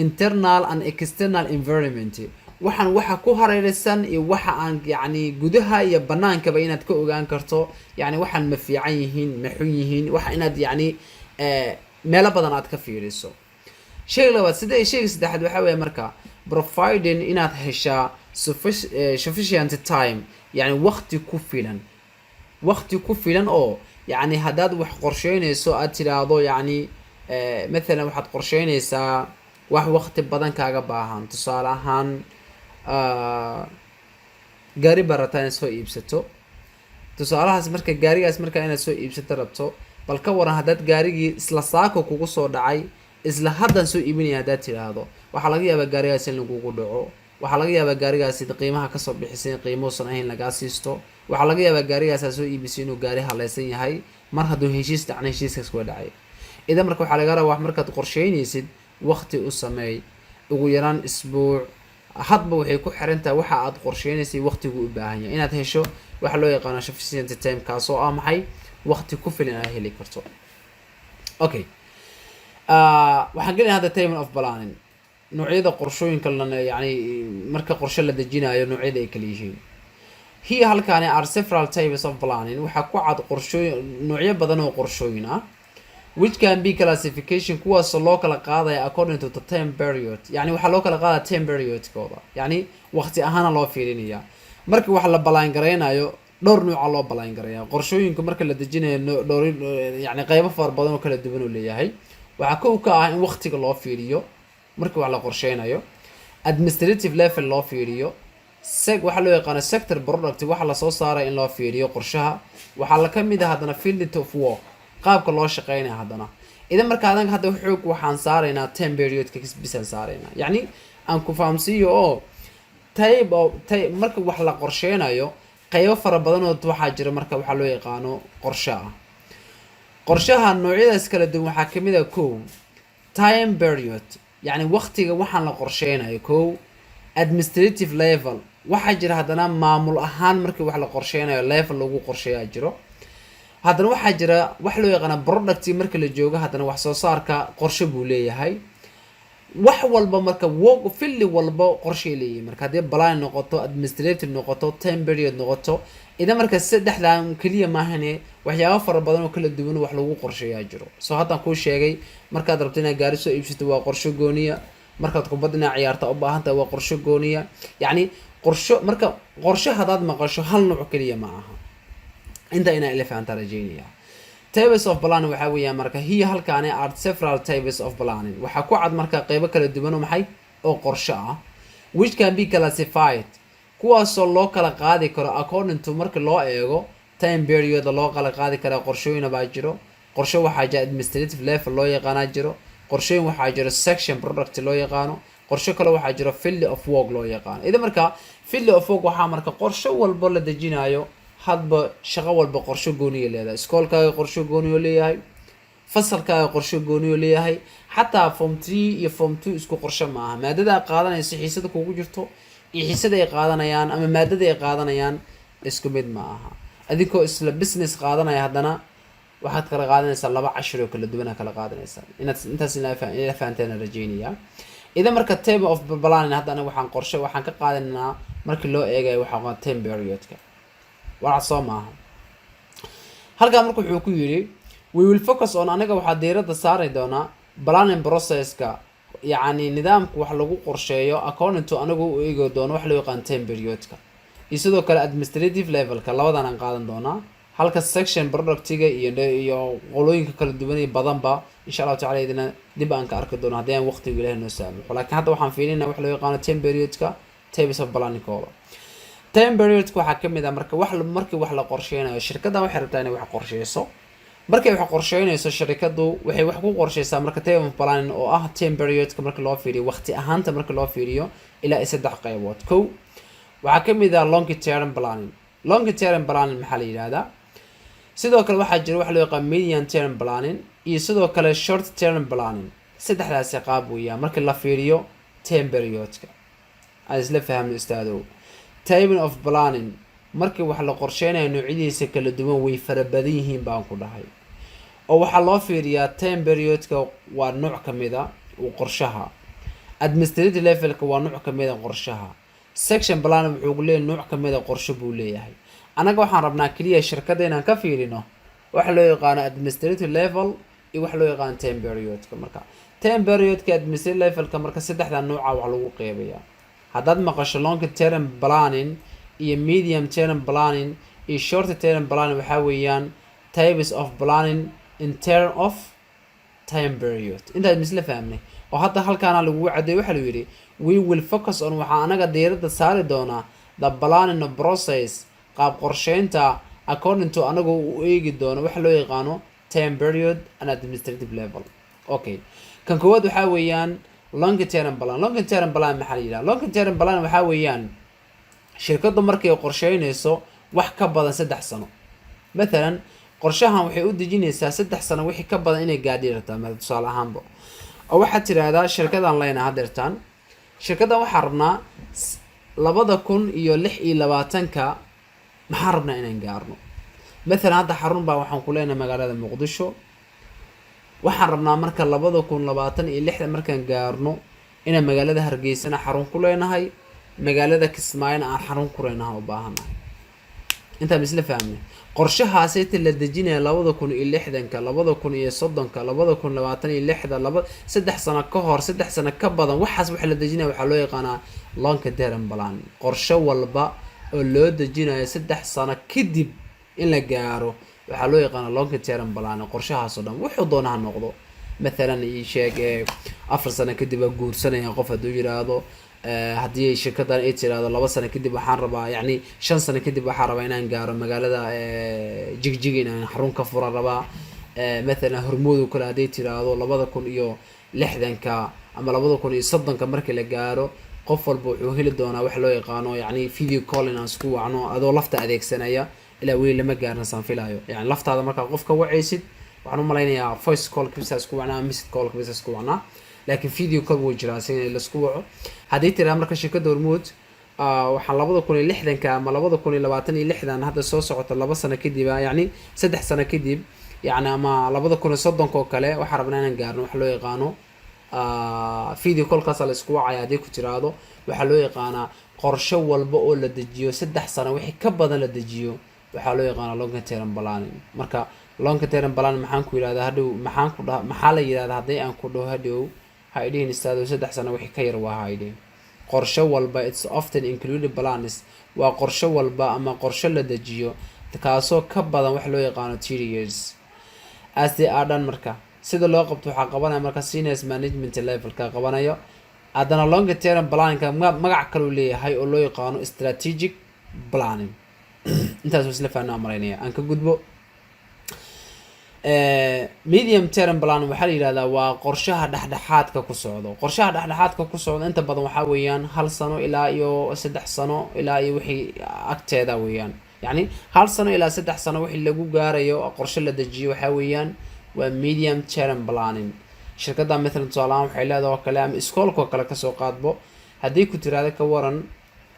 internal and external environment waxaan waxa ku hareeraysan iyo waxa aan yacni gudaha iyo banaankaba inaad ka ogaan karto yacni waxaan ma fiican yihiin ma xun yihiin waxa inaad yacni meelo badan aad ka fiiriso. shayga labaad shayga saddexaad waxaa weeye marka providing inaad heshaa sufficient time yacni waqti ku filan oo yacni haddaad wax qorsheynayso aad tiraahdo yacni mathalan waxaad qorsheynaysaa wax waqti badan kaaga baahan tusaale ahaan gaari baa rabtaa inaad soo iibsato. tusaalahaas marka gaarigaas markaa inaad soo iibsato rabto bal ka waran haddaad gaarigii isla saako kugu soo dhacay isla haddan soo iibinaya haddaad tiraahdo waxaa laga yaabaa gaarigaas in lagugu dhaco. waxaa laga yaabaa gaarigaasi qiimaha kasoo bixisay qiimousan ahayn lagaa siisto. waxaa laga yaabaa gaarigaas aad soo iibisay inuu gaari halaysan yahay mar hadduu heshiis dhacna heshiiskaas waa dhacay. idan marka waxaa laga rabaa wax markaad qorsheynaysid waqti u sameey ugu yaraan isbuuc hadba waxay ku xiran tahay waxa aad qorsheynaysay waqtigu u baahan yahay inaad hesho waxa loo yaqaano sufficient time kaasoo ah maxay waqti ku filan aad heli karto. Okay, waxaan gelin hadda table of planning noocyada qorshooyinka yani marka qorshe la dejinayo noocyada ay kala yihiin. Here halkaani are several types of planning waxaa ku cad qorshooyin noocyo badan oo qorshooyin ah which can be classification kuwaas loo kala qaadaya according to the time period, yani waxaa loo kala qaadaya time periodkooda, yani waqti ahaan loo fiirinaya marka wax la balaan gareynayo dhowr nooc loo balaan gareeya qorshooyinka marka la dejinayo dhowr yani qaybo far badan oo kala duwan oo leeyahay. waxaa kow ka ah in waqtiga loo fiiriyo marka wax la qorsheynayo, administrative level loo fiiriyo, waxaa loo yaqaano sector product waxa la soo saaray in loo fiiriyo qorshaha, waxaa la kamid ah hadana field of work qaabka loo shaqeynayo hadana. idan marka adan hadda xoog waxaan saaraynaa time periodka bisaan saaraynaa, yani aan ku fahamsiiyo oo marka wax la qorsheynayo qaybo fara badan oo waxaa jira marka waxaa loo yaqaano qorshaha. qorshaha noocyadaas kala duwan waxaa kamid ah kow time period, yani waqtiga waxaan la qorsheynayo kow. administrative level waxaa jira haddana maamul ahaan markii wax la qorsheynayo level lagu qorsheeyaa jiro. haddana waxaa jira wax loo yaqaana product marka la joogo haddana wax soo saarka qorshe buu leeyahay. wax walba marka fili walba qorshay leeyahay marka haddii plan noqoto, administrative noqoto, time period noqoto. idan marka saddexdan kaliya maahane waxyaabo fara badan oo kala duwan wax lagu qorsheeyaa jiro. soo haddaan kuu sheegay markaad rabto inaad gaari soo iibsato waa qorshe gooniya, markaad kubad dhinaca ciyaarta u baahan tahay waa qorshe gooniya, yani qorsho marka qorshe hadaad maqasho hal nooc kaliya ma aha. inta inaa ila fahantaa rajeynaya. types of planning waxaa weeyaan marka hiya halkaani are several types of planning waxaa ku cad marka qaybo kala duwan oo maxay oo qorshe ah which can be classified kuwaasoo loo kala qaadi karo according to marka loo eego time period loo kala qaadi karaa. qorshooyin baa jiro, qorshe waxaa jira administrative level loo yaqaana jiro, qorshooyin waxaa jira section product loo yaqaano, qorshe kale waxaa jira field of work loo yaqaano. idan marka field of work waxaa marka qorshe walba la dejinayo hadba shaqo walba qorshe gooniyo leedahay. iskoolkaaga qorshe gooniyo leeyahay, fasalkaaga qorshe gooniyo leeyahay, xataa form 3 iyo form 2 isku qorshe maaha. maadada qaadanaysa xiisada kugu jirto iyo xiisada ay qaadanayaan ama maadada ay qaadanayaan isku mid ma aha. adigoo isla business qaadanaya haddana waxaad kala qaadanaysaa laba cashir oo kala duwan kala qaadanaysaa. intaas ila fahanteen rajeynaya. idan marka table of planning haddana waxaan ka qaadanaa markii loo eegayo waxa time periodka waa soo maaha. halka marka wuxuu ku yiri we will focus on anaga waxa diiradda saari doona planning processka, yani nidaamka wax lagu qorsheeyo according to anagu u eego doono wax loo yaqaan time periodka iyo sidoo kale administrative levelka labadan aan qaadan doonaa. halka section productiga iyo qolooyinka kala duwan ee badanba insha Allah taala idina dib aan ka arki doono haddii aan waqtiga Ilaahay noo saamaxo. laakiin hadda waxaan fiirinaa wax loo yaqaan time periodka types of planning kooda. time periodka waxaa kamid ah marka markii wax la qorsheynayo shirkadda waxay rabtaa inay wax qorsheyso. markay wax qorsheynayso shirkaddu waxay wax ku qorsheysaa marka time of planning oo ah time periodka marka loo fiiriyo waqti ahaanta marka loo fiiriyo ilaa saddex qaybood. kow waxaa kamid ah long term planning. long term planning maxaa la yiraahdaa? sidoo kale waxaa jira wax loo yaqaan medium term planning iyo sidoo kale short term planning. saddexdaas qaab weeyaan marka la fiiriyo time periodka. aan isla fahamno istaadow. time of planning markii wax la qorsheynayo noocyadiisa kala duwan way fara badan yihiin baan ku dhahay. oo waxaa loo fiiriyaa time periodka waa nooc kamid ah qorshaha, administrative levelka waa nooc kamid ah qorshaha, section planning wuxuu leeyahay nooc kamid ah qorshe buu leeyahay. anaga waxaan rabnaa kaliya shirkadda inaan ka fiirino wax loo yaqaan administrative level iyo wax loo yaqaan time periodka. marka time periodka administrative levelka marka saddexda nooc wax lagu qeybiyaa. haddaad maqasho long term planning iyo medium term planning iyo short term planning waxaa weeyaan types of planning in term of time period. intaad misla fahmnay oo hadda halkaana lagu cadeeyo waxa lagu yiri we will focus on waxa anaga diiradda saari doonaa the planning process qaab qorsheynta according to anagu u eegi doono wax loo yaqaano time period and administrative level. okay kan koowaad waxaa weeyaan long term plan. long term plan maxaa la yiraahdaa? long term plan waxaa weeyaan shirkaddu markay qorsheynayso wax ka badan 3 sano. مثلا qorshahan waxay u dejinaysaa 3 sano wixii ka badan inay gaadhi rabtaa tusaale ahaanba. oo waxaad tiraahdaa shirkadan leena hadeertaan shirkaddan waxaan rabnaa 2026 maxaan rabnaa inaan gaarno. Mathalan hadda xarun baa waxaan ku leenahay magaalada Muqdisho. Waxaan rabnaa marka 2026 markaan gaarno inaan magaalada Hargeysana xarun ku leenahay, magaalada Kismaayona aan xarun ku leenahay u baahanahay. inta misla fahmay qorshahaas inta la dejinay 2060ka 2030ka 2026 saddex sano ka hor, saddex sano ka badan waxaas waxa la dejinay waxa loo yaqaanaa long term plan. qorshe walba oo loo dejinayo saddex sano kadib in la gaaro waxa loo yaqaanaa long term plan. qorshahaas oo dhan wuxuu doonaha noqdo. مثلا sheeg 4 sano kadib guursanaya qof haduu yiraahdo hadii shirkadan ay tiraahdo 2 sano kadib waxaan rabaa yani 5 sano kadib waxaan rabaa inaan gaaro magaalada Jigjig inaan xarun ka furo rabaa. مثلا hormuud kale hadii tiraahdo 2060ka ama 2030ka markii la gaaro qof walba wuxuu heli doonaa wax loo yaqaano yani video call inaan isku wacno adoo lafta adeegsanaya ilaa weli lama gaarna san filayo. yani laftaada marka qofka wacaysid waxaan u malaynayaa voice call kibisa isku wacnaa, message call kibisa isku wacnaa, laakiin video call wuu jiraa si la isku waco. hadii tiraahdo marka shirkadda hormuud waxaan 2060ka ama 2026 hadda soo socota 2 sano kadib yani 3 sano kadib yani ama 2030 oo kale waxaan rabnaa inaan gaarno wax loo yaqaano video call kaas la isku wacay. hadii ku tiraahdo waxa loo yaqaanaa qorshe walba oo la dejiyo 3 sano wixii ka badan la dejiyo waxa loo yaqaanaa long term planning. marka long term plan maxaan ku yiraahdaa hadhow maxaa la yiraahdaa hadii aan ku dhaho hadhow haydin istaado 3 sano wixii ka yar waa haydin. qorshe walba it's often included plans waa qorshe walba ama qorshe la dejiyo kaasoo ka badan wax loo yaqaano 3 years as they are done. marka sida loo qabto waxa qabanaya marka senior management level ka qabanayo. adana long term planning ka magac kale uu leeyahay oo loo yaqaano strategic planning. intaas isla faanaa mareynaya aan ka gudbo. medium term plan waxa la yiraahdaa waa qorshaha dhexdhexaadka ku socdo. qorshaha dhexdhexaadka ku socdo inta badan waxa weeyaan 1 sano ilaa iyo 3 sano ilaa iyo wixii agteeda weeyaan. yani 1 sano ilaa 3 sano wixii lagu gaarayo qorshe la dejiyo waxa weeyaan waa medium term planning. shirkadda مثلا tusaale ahaan waxay leedahay kale ama iskoolka kale ka soo qaadbo hadii ku tiraahdo ka waran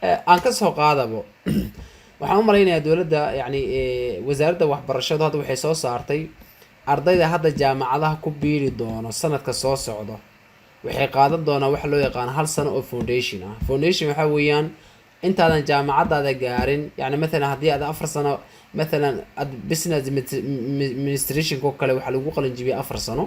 aan ka soo qaadabo waxaan u maleynayaa dawladda yani wasaaradda waxbarashada hadda waxay soo saartay ardayda hadda jaamacadaha ku biiri doono sanadka soo socdo waxay qaadan doonaa wax loo yaqaan 1 sano oo foundation ah. foundation waxa weeyaan intaadan jaamacadaada gaarin yani مثلا hadii aad 4 sano مثلا ad business administration ko kale waxa lagu qalin jibiyay 4 sano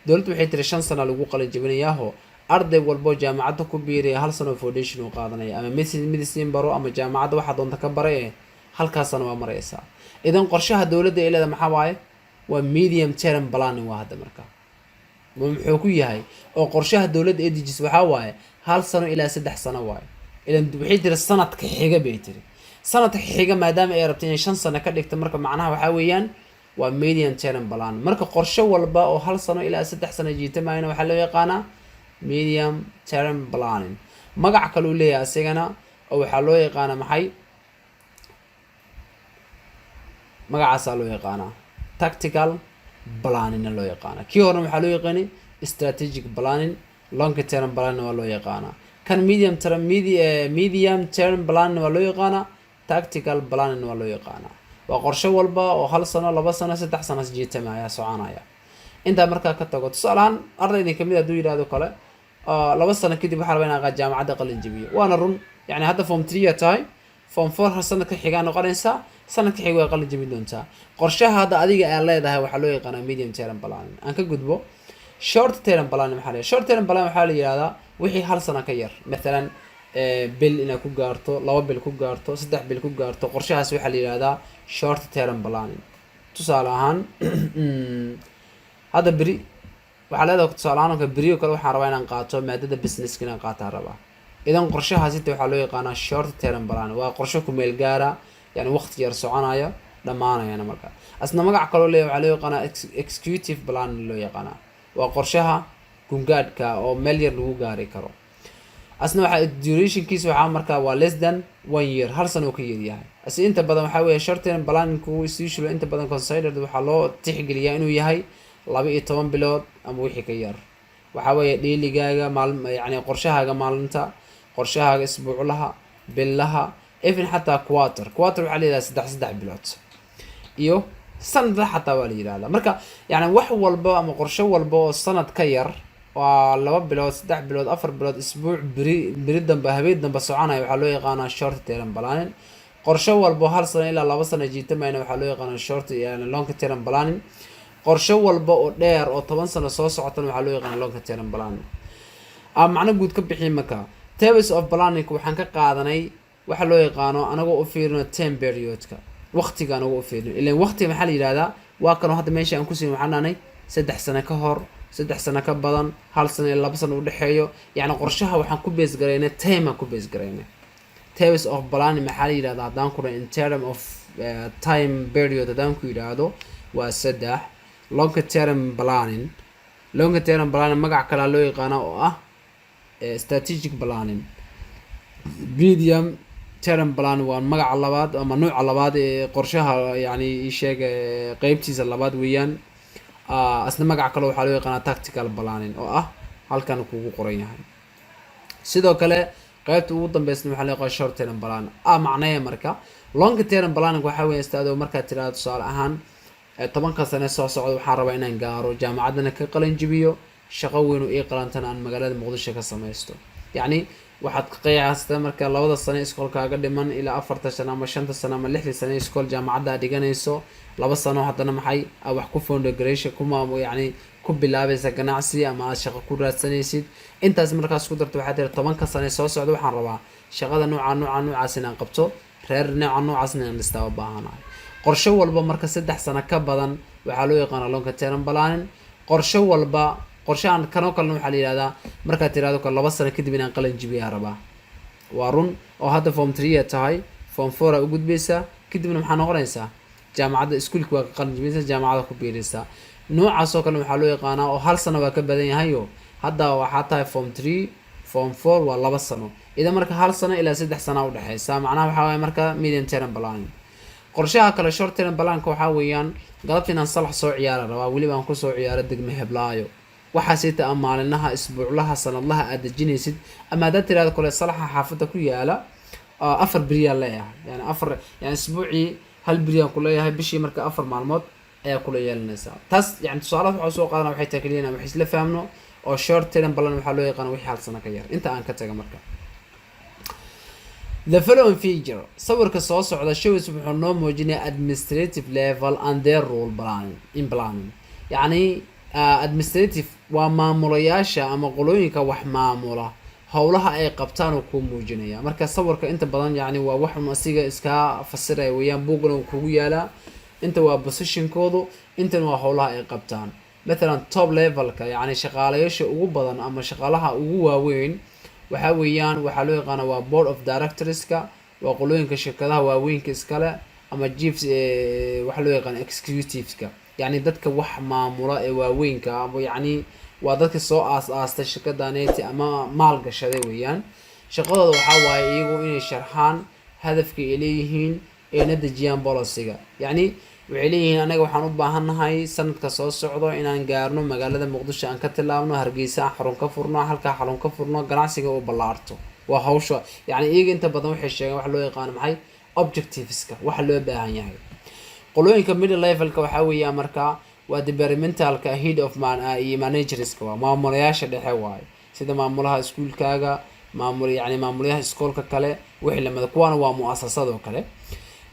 dawladdu waxay tiri 5 sano lagu qalin jibinayaa arday walbo jaamacada ku biiray 1 sano foundation oo qaadanaya ama medicine baro ama jaamacada waxa doonta ka baray halkaas sano waa maraysa. idan qorshaha dawladda ay leedahay maxaa waaye waa medium term planning. waa hadda marka muxuu ku yahay oo qorshaha dawladda ay dejisay waxa waaye 1 sano ilaa 3 sano waaye. idan waxay tiri sanadka xiga bay tiri sanadka xiga maadaama ay rabtay inay 5 sano ka dhigto marka macnaha waxa weeyaan waa medium term plan. marka qorshe walba oo 1 sano ilaa 3 sano jiitamayna waxa loo yaqaanaa medium term planning. magac kale uu leeyahay asagana oo waxa loo yaqaanaa maxay magacaas loo yaqaanaa tactical planning loo yaqaanaa. kii hore waxa loo yaqaanay strategic planning, long term planning waa loo yaqaanaa. kan medium term planning waa loo yaqaanaa, tactical planning waa loo yaqaanaa. waa qorshe walba oo 1 sano 2 sano 3 sano jiitamaya soconaya. inta marka ka tago tusaalahan ardayda kamid ah duu yiraahdo kale 2 sano kadib waxa rabaa inaan jaamacada qalin jabiyo waana run. yani hadda form 3 tahay form 4 sanadka xiga noqonaysa sanadka xiga way qalin jabin doontaa. qorshaha hadda adiga ay leedahay waxa loo yaqaanaa medium term planning. aan ka gudbo short term planning. maxaa leeyahay short term planning? waxa la yiraahdaa wixii 1 sano ka yar مثلا bil ina ku gaarto 2 bil ku gaarto 3 bil ku gaarto qorshahaas waxa la yiraahdaa short term planning. tusaale ahaan هذا بري وعلى هذا كتصالحنا كبريو كله حربا إن قاطع مادة business كنا قاطع ربا. إذا قرشة هذه وحلوه قانا short term plan وقرشة كمل جارة يعني وقت يرسعنا يا لما أنا يعني مركا أصلا ما قاعد قالوا لي وعليه قانا executive plan اللي يقانا وقرشها كونجاد كا أو مليار لو جاري كرو. أصلا واحد duration كيس وعام مركا و less than 1 year هر سنة وكيد يعني. أصلا أنت بدل محاول short term plan كو يسوي أنت بدل consider وحلو تحقق لي إنه يهاي 12 bilood ama wixii ka yar waxaa weeye dhailigaaga yani qorshahaaga maalinta, qorshahaaga isbuuclaha, billaha, even xataa quarter waxaa la yidhahdaa saddex bilood iyo sanadla xataa waa la yidhahdaa. marka yani wax walba ama qorshe walba oo sanad ka yar waa 2 bilood, 3 bilood, 4 bilood, isbuuc, beri dambe, habeen dambe soconaya waxaa loo yaqaanaa short term planning. qorshe walba 1 sano ilaa 2 sano jiitamayna waxaa loo yaqaanaa short yani long term planning. qorshe walba oo dheer oo 10 sano soo socotana waxaa loo yaqaanaa long term planning. macno guud ka bixi marka types of planning waxaan ka qaadanay waxa loo yaqaano anagoo u fiirino time periodka, waqtiga anagoo u fiirino. ileen waqtiga maxaa la yidhahdaa waa kan hadda meesha aan ku siin waxaan nahnay 3 sano ka hor, 3 sano ka badan, 1 sano iyo 2 sano u dhexeeyo. yani qorshaha waxaan ku base garaynay time aan ku base garaynay. types of planning maxaa la yidhahdaa haddaan ku in term of time period haddaan ku yidhaahdo waa 3. long term planning magac kalaa loo yaqaana oo ah strategic planning. medium term planning waa magaca labaad ama nooca labaad ee qorshaha yani sheeg qeybtiisa labaad weeyaan. asna magac kale waxaa loo yaqaanaa tactical planning oo ah halkan kugu qoran yahay. sidoo kale qaybta ugu dambeysna waxaa loo yaqaan short term planning. macnaheedu marka long term planning waxaa weeye istaado markaad tiraahdo tusaale ahaan 10 sano soo socda waxaan rabaa inaan gaaro jaamacadana ka qalin jabiyo, shaqo weyn oo ii qalantana aan magaalada Muqdisho ka samaysto. yani waxaad qiyaastaa marka 2 sano iskoolkaaga dhiman ilaa 4 sano ama 5 sano ama 6 sano iskool jaamacadda dhiganayso, 2 sano haddana maxay wax ku foundation kuma yani ku bilaabaysa ganacsi ama shaqo ku raadsanaysid. intaas markaas ku darto waxaad tiraahdaa 10 sano soo socda waxaan rabaa shaqada noocaas inaan qabto, reer noocaas inaan dhisto baahanahay. qorshe walba marka 3 sano ka badan waxaa loo yaqaanaa long term planning. qorshe walba qorshahan kanoo kalena waxaa la yidhahdaa markaad tiraahdo 2 sano kadib inaan qalin jabiyaa rabaa. waa run oo hadda form 3 ay tahay, form 4 u gudbaysaa, kadibna maxaa noqonaysaa jaamacadda iskuulka waa qalin jabisaa, jaamacadda ku biiraysaa. noocaas oo kale waxaa loo yaqaanaa oo 1 sano waa ka badan yahayo hadda waxaa tahay form 3, form 4 waa 2 sano. idan marka 1 sano ilaa 3 sano u dhaxaysa. macnaha waxaa waaye marka medium term planning. qorshaha kale short term planning waxaa weeyaan galabta inaan salax soo ciyaara rabaa, weliba aan ku soo ciyaaro degme heblaayo. waxaa siita maalinaha, isbuuclaha, sanadlaha aad dejinaysid. ama haddaad tiraahdo kale salaxa xaafadda ku yaala 4 beriyaa leeyahay, yani isbuucii 1 beriyaan ku leeyahay, bishii marka 4 maalmood ayaa kula yeelanaysaa. taas yani tusaale waxaa soo qaadana waxay tahay kaliya wax isla fahamno oo short term planning waxaa loo yaqaan wixii 1 sano ka yar. inta aan ka taga marka the following figure sawirka soo socda shows wuxuu noo muujinayaa administrative level and their role planning. yani administrative waa maamulayaasha ama qolooyinka wax maamula howlaha ay qabtaan oo ku muujinaya. marka sawirka inta badan yani waa wax asiga iska fasiray weeyaan, buugna kugu yaala. inta waa positionkoodu, intana waa howlaha ay qabtaan. مثلا top levelka yani shaqaalayaasha ugu badan ama shaqaalaha ugu waaweyn waxaa weeyaan waxaa loo yaqaana waa board of directorska, waa qolooyinka shirkadaha waaweynka iskale, ama chiefs waxaa loo yaqaana executiveska, yani dadka wax maamula ee waaweynka ama yani waa dadka soo aastay shirkadaneeti ama maal gashaday weeyaan. shaqadooda waxaa waaye iyagu inay sharxaan hadafka ay leeyihiin ayna dejiyaan policyga. yani waxay leeyihiin anaga waxaan u baahannahay sanadka soo socdo inaan gaarno magaalada Muqdisho, aan ka tilaabno Hargeysa, aan xarun ka furno, halkaa xarun ka furno, ganacsiga oo ballaarto. waa hawsha yani iyaga inta badan waxay sheegaan wax loo yaqaan maxay objectiveska, waxa loo baahan yahay. qolooyinka middle levelka waxaa weeyaan marka waa departmentalka head of managerska, waa maamulayaasha dhexe waaye, sida maamulaha iskuulkaaga, maamulayaha iskoolka kale, wixii lamida. kuwaana waa mu'asasado kale.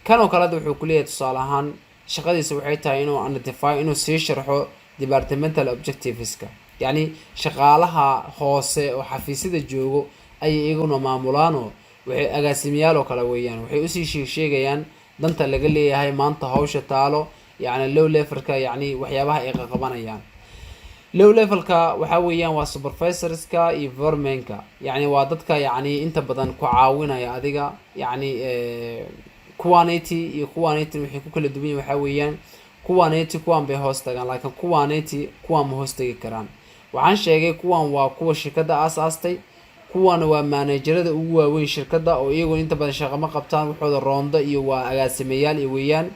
kanoo kale wuxuu ku leeyahay tusaale ahaan shaqadiisa waxay tahay inuu identify inuu sii sharxo departmental objectiveska, yani shaqaalaha hoose oo xafiisyada joogo ay iyaguna maamulaano waxay agaasimayaal oo kale weeyaan. waxay usii sheegayaan danta laga leeyahay maanta hawsha taalo, yani low levelka yani waxyaabaha ay qabanayaan. low levelka waxaa weeyaan waa supervisorska iyo foremanka, yani waa dadka yani inta badan ku caawinaya adiga. yani kuwaneti iyo kuwaneti waxay ku kala duwan yihiin. waxaa weeyaan kuwaneti kuwan bay hoos tagaan, laakiin kuwaneti kuwan ma hoos tagi karaan. waxaan sheegay kuwan waa kuwa shirkadda aasaastay, kuwana waa managerada ugu waaweyn shirkadda oo iyagu inta badan shaqo ma qabtaan, waxooda roonda iyo waa agaasimayaal iyo weeyaan.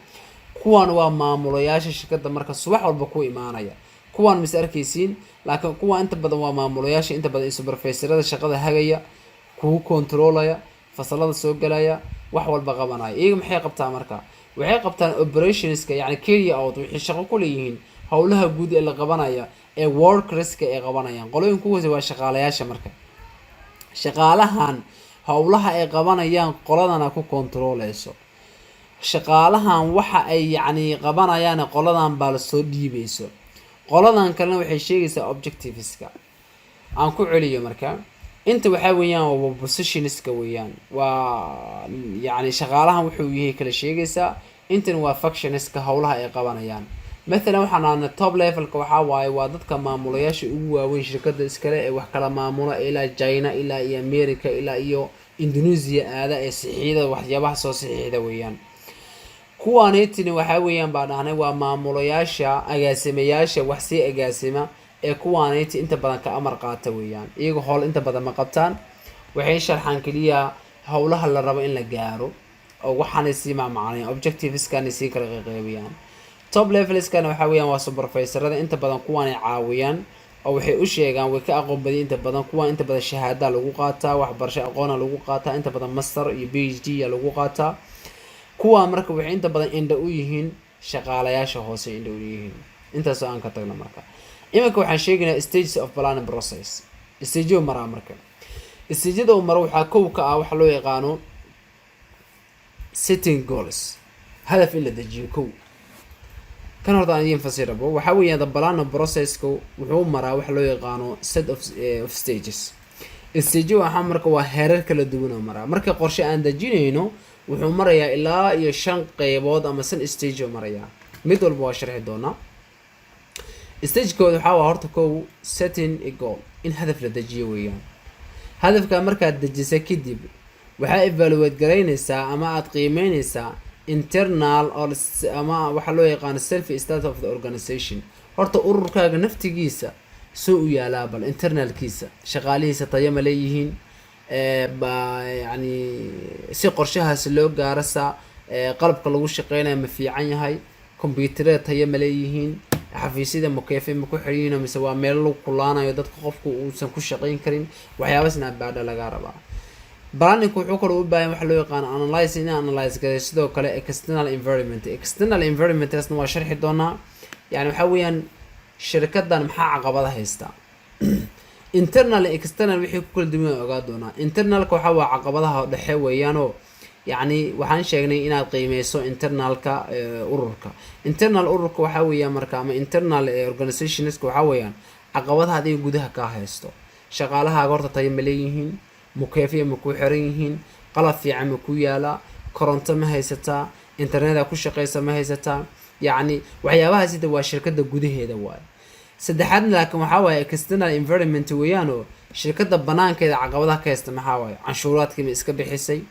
kuwan waa maamulayaasha shirkadda marka subax walba ku imaanaya. kuwaan mis arkaysiin, laakiin kuwa inta badan waa maamulayaasha inta badan supervisorada shaqada hagaya, kugu controlaya, fasalada soo galaya, wax walba qabanaya. iyaga maxay qabtaan marka? waxay qabtaan operationska, yani carry out wixii shaqo ku leeyihiin howlaha guud ee la qabanaya ee workerska ay qabanayaan. qolooyin kuwaasi waa shaqaalayaasha. marka shaqaalahan howlaha ay qabanayaan qoladana ku controleyso. shaqaalahan waxa ay yani qabanayaan qoladan baa lasoo dhiibeyso. qoladan kalena waxay sheegaysaa objectiveska. aan ku celiyo marka, inta waxaa weeyaan waa positionska weeyaan, waa yani shaqaalahan wuxuu yahay kala sheegaysaa. intan waa functionska howlaha ay qabanayaan. مثلا waxaan aan top levelka waxa waaye waa dadka maamulayaasha ugu waaweyn shirkada iskale ee wax kala maamula ilaa China ilaa iyo America ilaa iyo Indonesia aada ee saxiixda waxyaabaha soo saxiixda weeyaan. kuwaanaytini waxa weeyaan baa dhahnay waa maamulayaasha agaasimayaasha wax si agaasima ee kuwaanayti inta badan ka amar qaata weeyaan. iyagu howl inta badan ma qabtaan, waxay sharxaan kaliya howlaha la rabo in la gaaro oo waxaan si macnaheeyo objectives kan si kala qeybiyaan. top levels kana waxa weeyaan waa supervisorada inta badan kuwan ay caawiyaan oo waxay u sheegaan way ka aqoon badan inta badan kuwa inta badan shahaada lagu qaataa, waxbarasho aqoon lagu qaataa, inta badan master iyo PhD lagu qaataa. kuwa marka waxay inta badan indha u yihiin shaqaalayaasha hoose indha u yihiin. intaas aan ka tagno marka. iminka waxaan sheegaynaa stages of planning process. stage mara marka. stage mara waxa koow ka ah waxa loo yaqaano setting goals. hadaf in la dejiyo koow. kan horta aan idin fasirabo waxa weeyaan the planning process-ku wuxuu maraa waxa loo yaqaano set of stages. stage waxa marka waa heerar kala duwan oo maraa. marka qorshe aan dejinayno wuxuu marayaa ilaa iyo 5 qaybood ama 5 stage oo marayaa. mid walba waa sharxi doonaa. stage kooda waxa waa horta koow setting a goal, in hadaf la dejiyo weeyaan. hadafka markaad dejiso kadib waxaa evaluate garaynaysaa ama aad qiimeynaysaa internal or ama waxa loo yaqaan self status of the organization. horta ururkaaga naftigiisa soo u yaalaa bal internalkiisa shaqaalihiisa tayo ma leeyihiin yani si qorshahaas loo gaarasa qalabka lagu shaqeynayo ma fiican yahay, computer tayo ma leeyihiin, xafiisyada mukeefe ma ku xiriirina mise waa meel lagu kulaanayo dadka qofku uusan ku shaqeyn karin. waxyaabaasna baadha laga rabaa. planning wuxuu kale u baahan wax loo yaqaan analyze garay sidoo kale external environment. external environment asna waa sharxi doonaa. yani waxa weeyaan shirkadan maxaa caqabada haysta. internal external wixii ku kala duwan ogaa doonaa. internalka waxa waa caqabadaha dhexe weeyaan oo yani waxaan sheegnay inaad qiimeyso internalka ururka. internal ururka waxa weeyaan marka ama internal organizations waxa weeyaan caqabadaha adiga gudaha ka haysto. shaqaalaha horta tayo ma leeyihiin, mukeefiye ma ku xiran yihiin, qalab fiican ma ku yaala, koronto ma haysataa, internet ku shaqeysa ma haysataa. yani waxyaabaha sida waa shirkada gudaheeda waay. saddexaadna laakiin waxa waaye external environment weeyaan oo shirkada banaankeeda caqabadaha ka haysta maxaa waaye canshuuraadkii ma iska bixisay,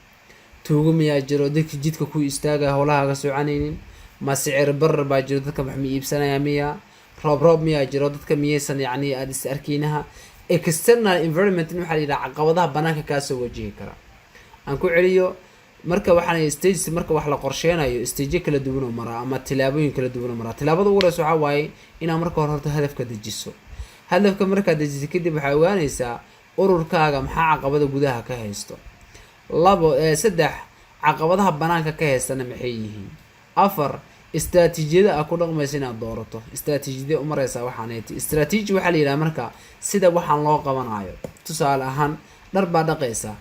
tuugo miyaa jiro dadka jidka ku istaaga howlahaaga soconaynin, ma sicir barar baa jiro dadka wax ma iibsanaya miya, roob miyaa jiro dadka miyaysan yani aad is arkeynaha. external environment waxa la yiraahdaa caqabadaha banaanka ka soo wajihi kara. aan ku celiyo marka waxaan stage marka wax la qorsheenayo stage kala duwan oo maraa ama tilaabooyin kala duwan oo maraa. tilaabada ugu horeysa waxa waaye inaad marka hore horta hadafka dejiso. hadafka marka dejiso kadib waxa ogaanaysaa ururkaaga maxaa caqabada gudaha ka haysto. saddex caqabadaha banaanka ka haystana maxay yihiin. afar استراتيجية أكون رقم سنة دورته. استراتيجية أمريسا وحنيتي. استراتيجي وحلي إلى مركا سيدا وحن الله قبنا عيو. تسأل أهان دربا دقيسة.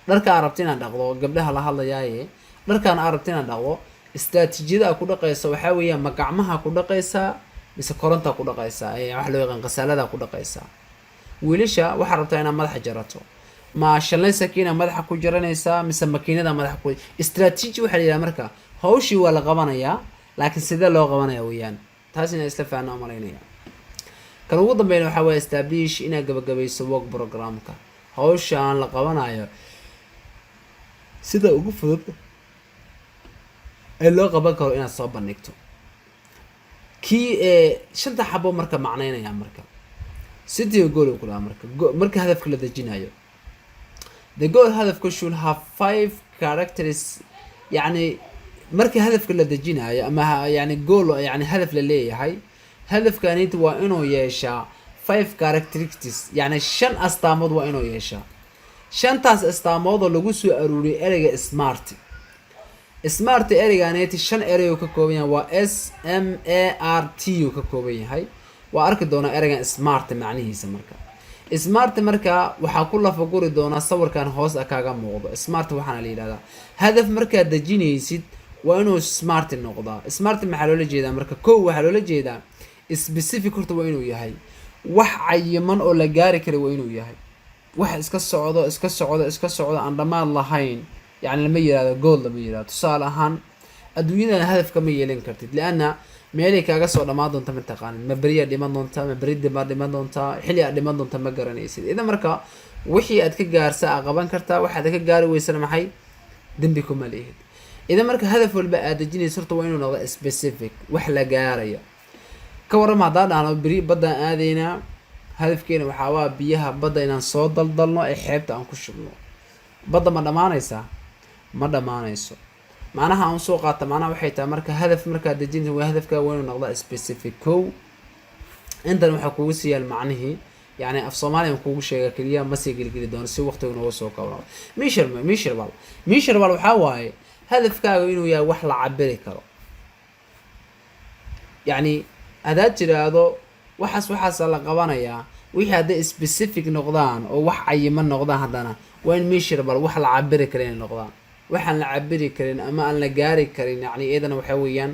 دركا عربتنا دقلو قبلها لهلا جاي. دركا عربتنا دقلو استراتيجية أكون دقيسة وحاوية مقعمها أكون دقيسة بس كورنتا أكون دقيسة. أي وحلو يغن قسالة أكون دقيسة. وليشا وحربتنا مدح جرته. ما شلنا سكينة مدح كوجرانيسا مثل ماكينة مدح كوج. استراتيجي وحلي إلى مركا hawshii waa la qabanayaa laakiin sida loo qabanayaa weeyaan taasina isla faano malaynaya. kan ugu dambeeyay waxa weeye establish ina gabagabayso work programka. hawshaan la qabanayo sida ugu fudud ee loo qaban karo inaad soo bandhigto. shanta xabo marka macnaynaya marka sidii gool ku la marka hadafka la dejinayo. the goal hadafku should have 5 characters يعني markii hadafka la dejinayo ama yani goal yani hadaf la leeyahay hadafkaaniti waa inuu yeeshaa 5 characteristics yani 5 astaamood waa inuu yeeshaa. shantaas astaamood oo lagu soo aruuriyay ereyga smart ereygaaniti 5 erey oo ka kooban yahay waa SMART oo ka kooban yahay. waa arki doonaa ereygan smart macnihiisa marka. smart marka waxaa ku lafa guri doonaa sawirkan hoos kaaga muuqdo. smart waxaana la yidhahdaa hadaf markaad dejinaysid waa inuu smart noqdaa. smart maxaa loola jeedaa marka? kow waxaa loola jeedaa specific horta waa inuu yahay wax cayiman oo la gaari kara waa inuu yahay. wax iska socdo aan dhammaad lahayn yani lama yidhahdo goal lama yidhahdo. tusaale ahaan adduunyadana hadafka ma yeelan kartid lianna meelay kaaga soo dhammaan doonta ma taqaanin. ma beriyaa dhiman doontaa, ma beri dibaa dhiman doontaa, xilli aad dhiman doonta ma garanaysid. idan marka wixii aad ka gaarsa aa qaban kartaa, waxaad ka gaari weysana maxay dembi kuma leehid. idan marka hadaf walba aad dejinaysa horta waa inuu noqdo specific wax la gaaraya. ka warrama haddaan dhahno beri baddaan aadaynaa, hadafkeena waxaa waa biyaha badda inaan soo daldalno ee xeebta aan ku shubno. badda ma dhammaanaysaa? ma dhammaanayso. macnaha aan soo qaata macnaha waxay tahay marka hadaf markaad dejinta waa hadafkaa waa inuu noqdaa specific. kow intan waxaa kugu siiyaal macnihii yani af soomaaliya kugu sheega keliya ma sii gelgeli doono si waqtiga nooga soo kobno. measurable waxaa waaye hadafkaaga inuu yahay wax la cabiri karo. yani hadaad tiraahdo waxaas la qabanayaa wixii hadday specific noqdaan oo wax cayiman noqdaan haddana waa in measurable wax la cabiri kara inay noqdaan. waxaan la cabiri karin ama aan la gaari karin yani iyadana waxaa weeyaan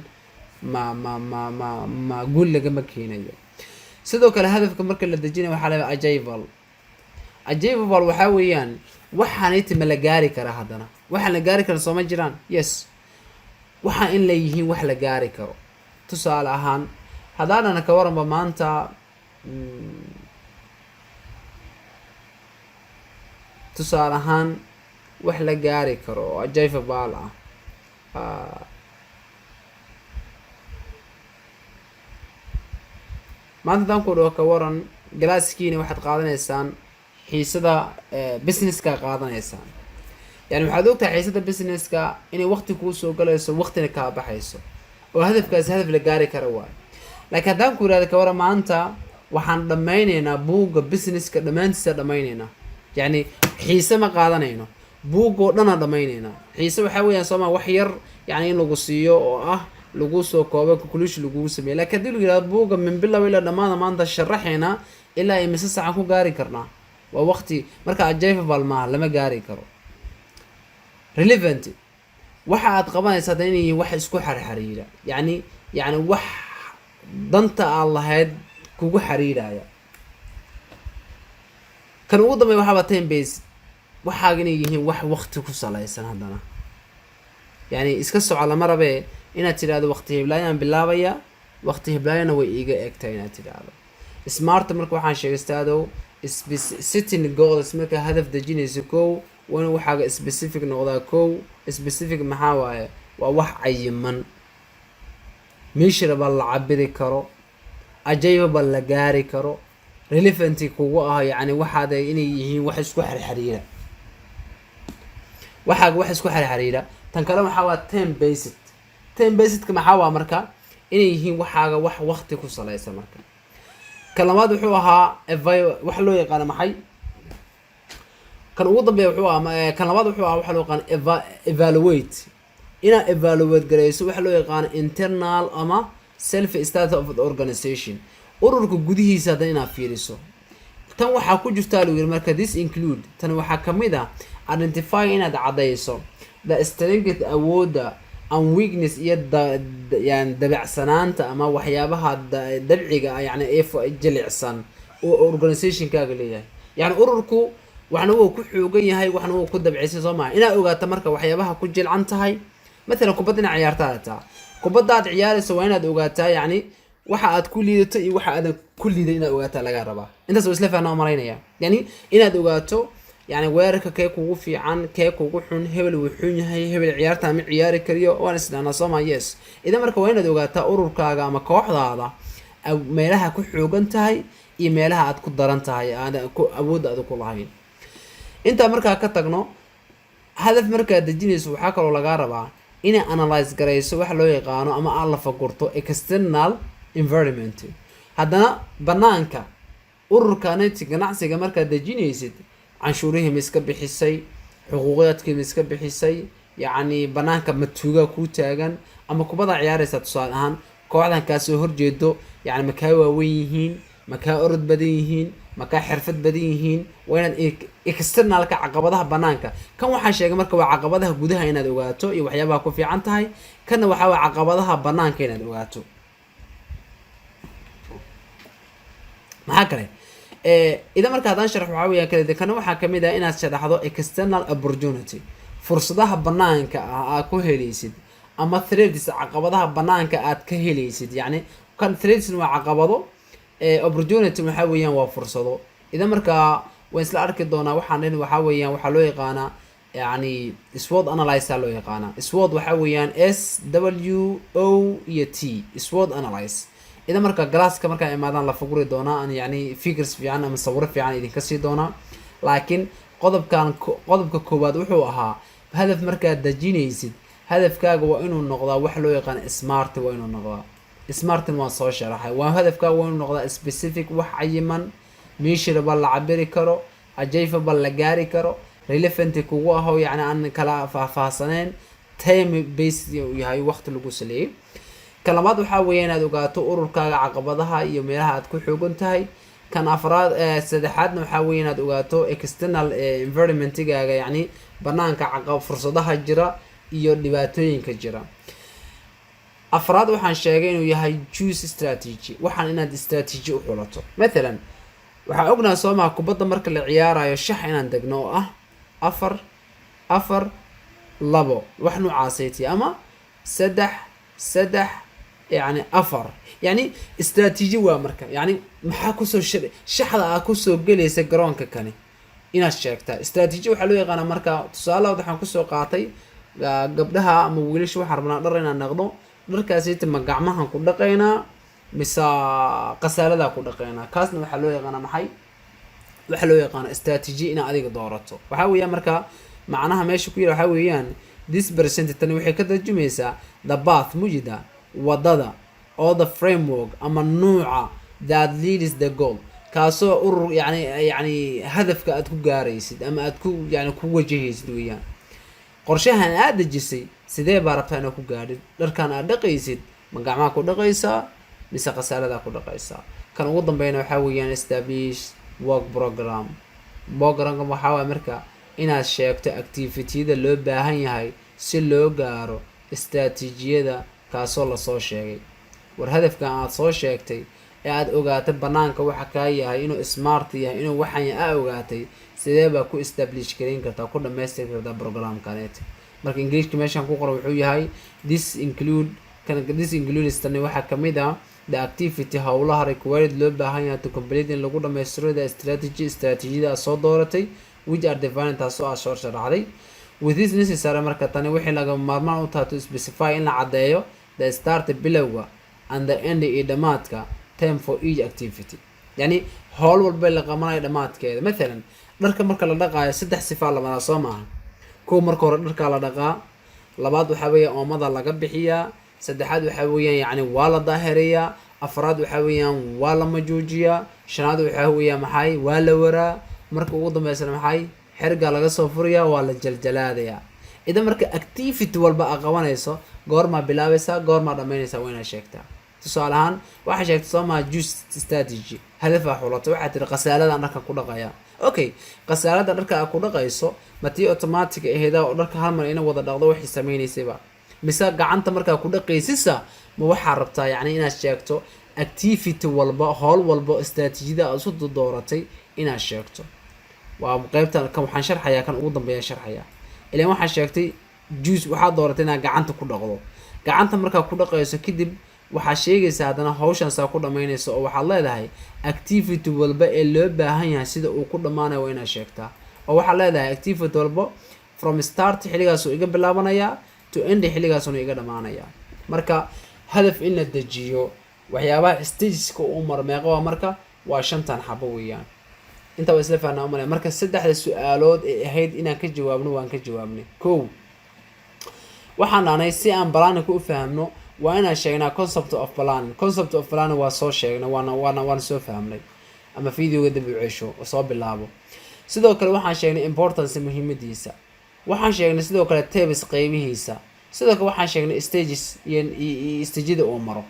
ma guul lagama keenayo. sidoo kale hadafka marka la dejinayo waxaa leeyahay achievable waxaa weeyaan waxaaniti ma la gaari karaa. haddana waxaan la gaari karin sooma jiraan. yes waxaan in la yihiin wax la gaari karo. tusaale ahaan haddaanana ka waranba maanta tusaale ahaan wax la gaari karo oo achievable ah. maanta haddaan ku dhaho ka waran galaaskiina waxaad qaadanaysaan xiisada businesska qaadanaysaan. yani waxaad ogtahay xiisada businesska inay waqti kuu soo galayso waqtina kaa baxayso oo hadafkaasi hadaf la gaari kara waayo. laakiin haddaan ku yidhahdo ka waran maanta waxaan dhammaynaynaa buugga businesska dhammaantiisa dhammaynaynaa. yani xiise ma qaadanayno, buugoo dhana dhammaynaynaa. xiise waxaa weeyaan soomaa wax yar yani in lagu siiyo oo ah lagu soo koobo conclusion lagugu sameeyo. laakiin haddii lagu yidhahdo buugga min bilow ilaa dhammaada maanta sharaxayna ilaa imise sacan ku gaari karnaa waa waqti marka achievable maaha, lama gaari karo. relevant waxa aad qabanaysa hadda inay wax isku xariira yani wax danta aad lahayd kugu xariiraya. kan ugu dambeeya waxaaba time based waxaaga inay yihiin wax waqti ku salaysan. haddana yani iska soco lama rabe inaad tidhaahdo waqti heblaayaan bilaabaya, waqti heblaayana way iiga eegtahay inaad tidhaahdo. smart marka waxaan sheegaystaado setting goals marka hadaf dejinayso. kow waa inuu waxaaga specific noqdaa. kow specific maxaa waaye? waa wax cayiman, measurable la cabiri karo, achievable la gaari karo, relevant kugu ah yani waxaad inay yihiin wax isku xariira. waxaaga wax isku xariira. tan kale waxaa waa time based. time basedka maxaa waa marka inay yihiin waxaaga wax waqti ku salaysan. marka kan labaad wuxuu ahaa wax loo yaqaano maxay? kan ugu dambeeya wuxuu ahaa kan labaad wuxuu ahaa waxa loo yaqaan evaluate. inaad evaluate garayso waxa loo yaqaano internal ama self status of the organization. ururka gudihiisa haddana inaad fiiriso. tan waxaa ku jirtaa lagu yiri marka this include tan waxaa kamid ah identify inaad cadayso the strength awooda and weakness iyo yani dabeecsanaanta ama waxyaabaha dabciga yani ee jilicsan oo organizationkaaga leeyahay. yani ururku waxna wuu ku xoogan yahay waxna wuu ku dabcaysan soo maaha. inaad ogaato marka waxyaabaha ku jilcan tahay. مثلا kubadda inaad ciyaartaa taa kubadda aad ciyaarayso waa inaad ogaataa yani waxa aad ku liidato iyo waxa aad ku liiday inaad ogaataa laga rabaa. intaas oo isla faanaa mareynaya yani inaad ogaato yani weerarka kee kugu fiican kee kugu xun, hebel wuu xun yahay, hebel ciyaarta ma ciyaari kariyo, waan isdhaana Soomaa. yes idan marka waa inaad ogaataa ururkaaga ama kooxdaada meelaha ku xoogan tahay iyo meelaha aad ku daran tahay aad ku awood aad ku lahayn. inta marka ka tagno hadaf marka dejinayso waxa kale oo laga rabaa inay analyze garayso wax loo yaqaano ama aad la fagurto external environment. haddana banaanka ururkaaneti ganacsiga markaad dejinaysid canshuurihii ma iska bixisay, xuquuqiyaadkii ma iska bixisay, yacni banaanka matuugaa kuu taagan ama kubada ciyaaraysa tusaale ahaan kooxdan kaasoo horjeedo yacni makaa waaweyn yihiin, makaa orod badan yihiin, makaa xirfad badan yihiin. waa inaad externalka caqabadaha banaanka kan waxaa sheegay marka waa caqabadaha gudaha inaad ogaato iyo waxyaabaha ku fiican tahay, kanna waxaa waa caqabadaha banaanka inaad ogaato. maxaa kale idan marka haddaan sharax waxaa weeyaan kale kana waxaa kamid ah inaad sharaxdo external opportunity, fursadaha banaanka ah aad ku helaysid, ama threats caqabadaha banaanka aad ka helaysid. yacni kan threats waa caqabado, opportunity waxaa weeyaan waa fursado. idan markaa waan isla arki doonaa waxaan dhan waxaa weeyaan waxaa loo yaqaanaa yacni SWOT analyse loo yaqaanaa. SWOT waxaa weeyaan SWO iyo T, SWOT analyse. idan marka galaaska markaa imaadaan la faguri doonaa aan yacni figures fiican ama sawiro fiican idinka sii doonaa. laakiin qodobka koowaad wuxuu ahaa hadaf markaad dejinaysid hadafkaaga waa inuu noqdaa wax loo yaqaan smart. waa inuu noqdaa smartin waan soo sharaxay. waa hadafkaaga waa inuu noqdaa specific, wax cayiman, measurable la cabiri karo, achievable la gaari karo, relevant kugu aho yacni aan kala faahfaahsaneen, time based yahay waqti lagu saleeyay. kan labaad waxaa weeya inaad ogaato ururkaaga caqabadaha iyo meelaha aad ku xoogan tahay. kan afraad saddexaadna waxaa weeya inaad ogaato external environmentigaaga yacni banaanka fursadaha jira iyo dhibaatooyinka jira. afraad waxaan sheegay inuu yahay choose strategy, waxaan inaad strategy u xulato. mathalan waxaa ognaha soo maha kubadda marka la ciyaarayo shax inaan degno oo ah 4-4-2 wax noocaasaytii ama 3-3 يعني 4 يعني استراتيجي waa marka yani maxaa kusoo shaxda ah kusoo gelaysa garoonka kani inaad sheegtaa. استراتيجي waxaa loo yaqaanaa marka tusaale waxaan kusoo qaatay gabdhaha ama wiilasha waxaan rabnaa dhar inaan naqdo, dharkaasi ma gacmahan ku dhaqaynaa mise qasaalada ku dhaqaynaa. kaasna waxaa loo yaqaanaa maxay, waxaa loo yaqaanaa استراتيجي inaad adiga doorato. waxaa weeyaan marka macnaha meesha ku yira waxaa weeyaan this percent tani waxay ka tarjumaysaa the path mujida wadada oo the framework ama nuuca that leads the goal, kaasoo urur yani hadafka aad ku gaaraysid ama aad ku yani ku wajahaysid weeyaan. qorshahan aad dejisay sidee baa rabtaa inaad ku gaadhid, dharkan aad dhaqaysid ma gacmaha ku dhaqaysaa mise qasaalada ku dhaqaysaa. kan ugu dambeeyna waxaa weeyaan establish work program. programka waxaa waay marka inaad sheegto activity-da loo baahan yahay si loo gaaro istaraatiijiyada kaasoo lasoo sheegay. war hadafkan aad soo sheegtay ee aad ogaatay banaanka waxa kaa yahay inuu smart yahay inuu waxan aa ogaatay sidee baa ku establish gareyn kartaa ku dhamaystiri kartaa programkaneet. marka ingiriiska meeshan ku qoran wuxuu yahay this includes tani waxaa kamid ah the activity howlaha required loo baahan yahay to complete in lagu dhamaystiro the strategy aad soo dooratay which are defined taasoo aad soo sharaxday. with this necessary marka tani wixii laga maarmaan u tahay to specify in la cadeeyo the start bilowga and the end iyo dhamaadka time for each activity. yani howl walba la qabanayo dhamaadkeeda. mathalan dharka marka la dhaqaayo 3 sifaa la maraa soo maaha. koo marka hore dharka la dhaqaa, labaad waxaa weeyaan oomada laga bixiyaa, saddexaad waxaa weeyaan yani waa la daahiriyaa, afraad waxaa weeyaan waa la majuujiyaa, shanaad waxaa weeyaan maxay waa la waraa, marka ugu dambeysana maxay xerga laga soo furiyaa waa la jaljalaadayaa. idan marka activity walba aad qabanayso goorma bilaabaysaa goorma dhamaynaysaa waa inaad sheegtaa. tusaale ahaan waxaa sheegtay soo maha juice strategy hadafaa xulato waxaa tiri qasaalada dharka ku dhaqaya. okay qasaalada dharka aad ku dhaqayso matii automatic aheeda oo dharka hal mar ina wada dhaqdo waxay sameynaysayba mise gacanta markaa ku dhaqaysisa ma waxaa rabtaa yani inaad sheegto activity walba howl walba strateejiyada aad isu dooratay inaad sheegto. waa qaybtan kan waxaan sharxayaa kan ugu dambeeya sharxayaa. ilaan waxaa sheegtay juice waxaa dooratay inaad gacanta ku dhaqdo, gacanta markaa ku dhaqayso kadib waxaa sheegaysaa haddana hawshan saa ku dhamaynayso oo waxaad leedahay activity walba ee loo baahan yahay sida uu ku dhamaanayo waa inaad sheegtaa. oo waxaad leedahay activity walba from start xilligaasuu iga bilaabanayaa to end xilligaasuna iga dhamaanayaa. marka hadaf in la dejiyo waxyaabaha stageska uu marmeeqo waa marka waa 5 xabo weeyaan. inta waa isla fahnaa umalay. marka saddexda su-aalood ee ahayd inaan ka jawaabno waan ka jawaabnay. kow waxaan dhahnay si aan balaanka u fahamno waa inaan sheegnaa concept of planning. Concept of planning waa soo sheegnay, waana soo fahmnay, ama videoga dib u cesho oo soo bilaabo. sidoo kale waxaan sheegnay importance muhiimadiisa, waxaan sheegnay sidoo kale tabs qeybihiisa, sidoo kale waxaan sheegnay stages iyo stageda uu maro.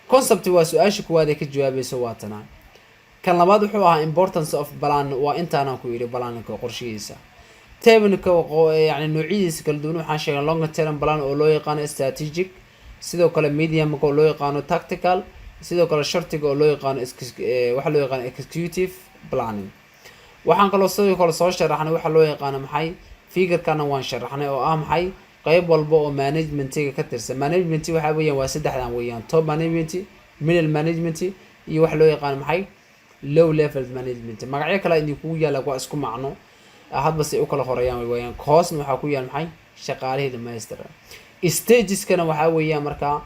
concept waa su-aasha kuwaad ee ka jawaabayso waa tanaa. kan labaad wuxuu ahaa importance of plan, waa intaanaan ku yidhi planninka qorshihiisa. tabnka yani noocyadiisa kala duwan waxaan sheegnay long term plan oo loo yaqaano strategic, sidoo kale mediumka oo loo yaqaano tactical, sidoo kale shortiga oo loo yaqaano waxa loo yaqaano executive planning. waxaan kaloo sidoo kale soo sharaxnay waxa loo yaqaano maxay figurkana waan sharaxnay oo ah maxay qayb walba oo managementiga ka tirsan. management waxa weeyaan waa saddexdan weeyaan: top management, middle management, iyo waxa loo yaqaano maxay low level management. magacyo kale idinku yaala waa isku macno, hadba si u kala horeeyaan weeyaan. cost waxa ku yaal maxay shaqaalihii dhamaystiran. stageskana waxa weeyaan marka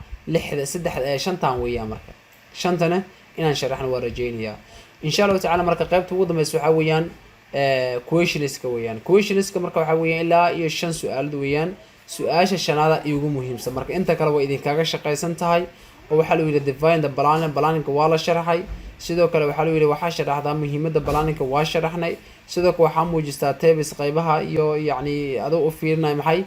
shantan weeyaan. marka shantana inaan sharaxno waa rajeynayaa insha Allah ta'ala. marka qaybta ugu dambaysa waxa weeyaan questionska weeyaan. questionska marka waxa weeyaan ilaa iyo 5 su'aal weeyaan. su-aasha shanaada ugu muhiimsan. marka inta kale way idin kaga shaqaysan tahay oo waxa la yiraahdaa define the plan. planning waa la sharaxay. sidoo kale waxa la yiraahdaa waxa sharaxda muhiimada planning waa sharaxnay. sidoo kale waxa muujistaa tabs qaybaha iyo yani adoo u fiirinay maxay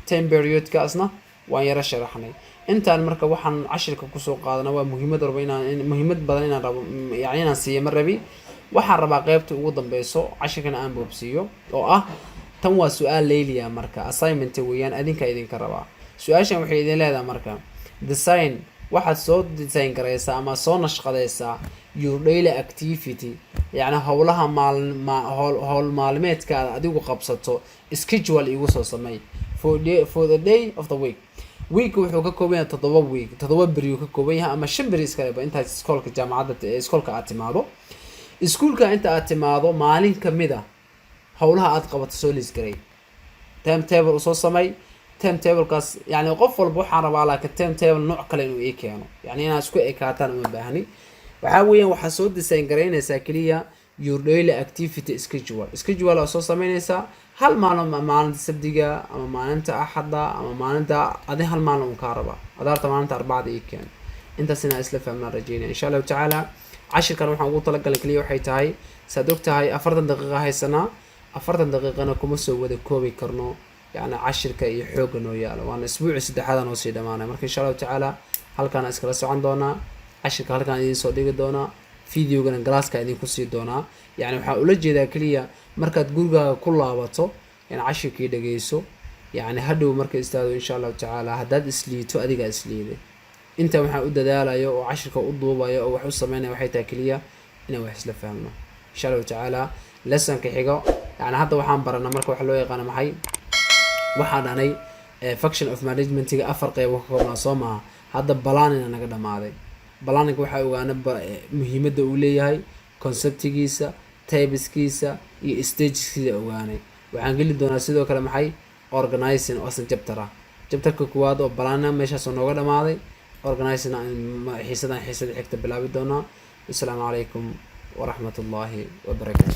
time period kaasna waan yara sharaxnay. intaan marka waxaan cashirka ku soo qaadana waa muhiimad badan inaan rabo yani inaan siiyo ma rabi. waxaan rabaa qaybta ugu dambayso cashirkana aan boobsiiyo oo ah tan waa su-aal layliya. marka assignment weeyaan, adinka idinka rabaa. su-aashan waxay idin leedahay marka design, waxaad soo design garaysaa ama soo nashqadaysaa your daily activity, yani howlaha howl maalmeedka aad adigu qabsato schedule igu soo sameey for the day of the week. week wuxuu ka kooban yahay 7 week, 7 beri uu ka kooban yahay ama 5 beri iska leba inta iskoolka jaamacadda iskoolka aad timaado. iskuulka inta aad timaado maalin kamida howlaha aad qabato soo lis garay, timetable u soo sameey. timetable kaas yani qof walba waxaan rabaa laakiin timetable nooc kale inuu ii keeno, yani inaad isku ekaataan uma baahni. waxa weeyaan waxa soo design garaynaysaa kaliya your daily activity schedule. schedule oo soo sameynaysaa hal maalin, maalinta sabtiga ama maalinta axadda ama maalinta hal maalin ka raba adaarta maalinta arbacada ii keen. intaasina isla fahmnaa rajeynaa insha Allah ta'ala. cashirkan waxaan ugu talagalay kaliya waxay tahay saad ogtahay 40 daqiiqo haysanaa. 40 daqiiqana kuma soo wada koobi karno yani cashirka iyo xooga noo yaalo, waana isbuuci saddexaad oo sii dhamaanay. marka insha Allah ta'ala halkaan iskala socon doonaa, cashirka halkaan idin soo dhigi doonaa, videogana galaaska idin ku sii doonaa. yani waxa ula jeedaa kaliya markaad gurigaaga ku laabato yani cashirkii dhageyso, yani hadhow marka istaado insha Allah ta'ala haddaad isliito adiga isliiday. inta waxaan u dadaalayo oo cashirka u duubayo oo wax u sameynaya waxay tahay kaliya inaan wax isla fahmno insha Allah ta'ala. lesson-ka xigo yani hadda waxaan baranaa marka waxa loo yaqaan maxay waxaan dhanay function of management-ga 4 qayb ka kooban soo maaha. hadda planning naga dhamaaday. planning waxa ogaana muhiimada uu leeyahay, conceptigiisa, tabskiisa iyo stageskiisa ogaanay. waxaan geli doonaa sidoo kale maxay organizing oo chapter ah. chapterka kuwaad oo planning meeshaas nooga dhamaaday. organizing xiisada xigta bilaabi doonaa. assalaamu calaykum ورحمة الله وبركاته.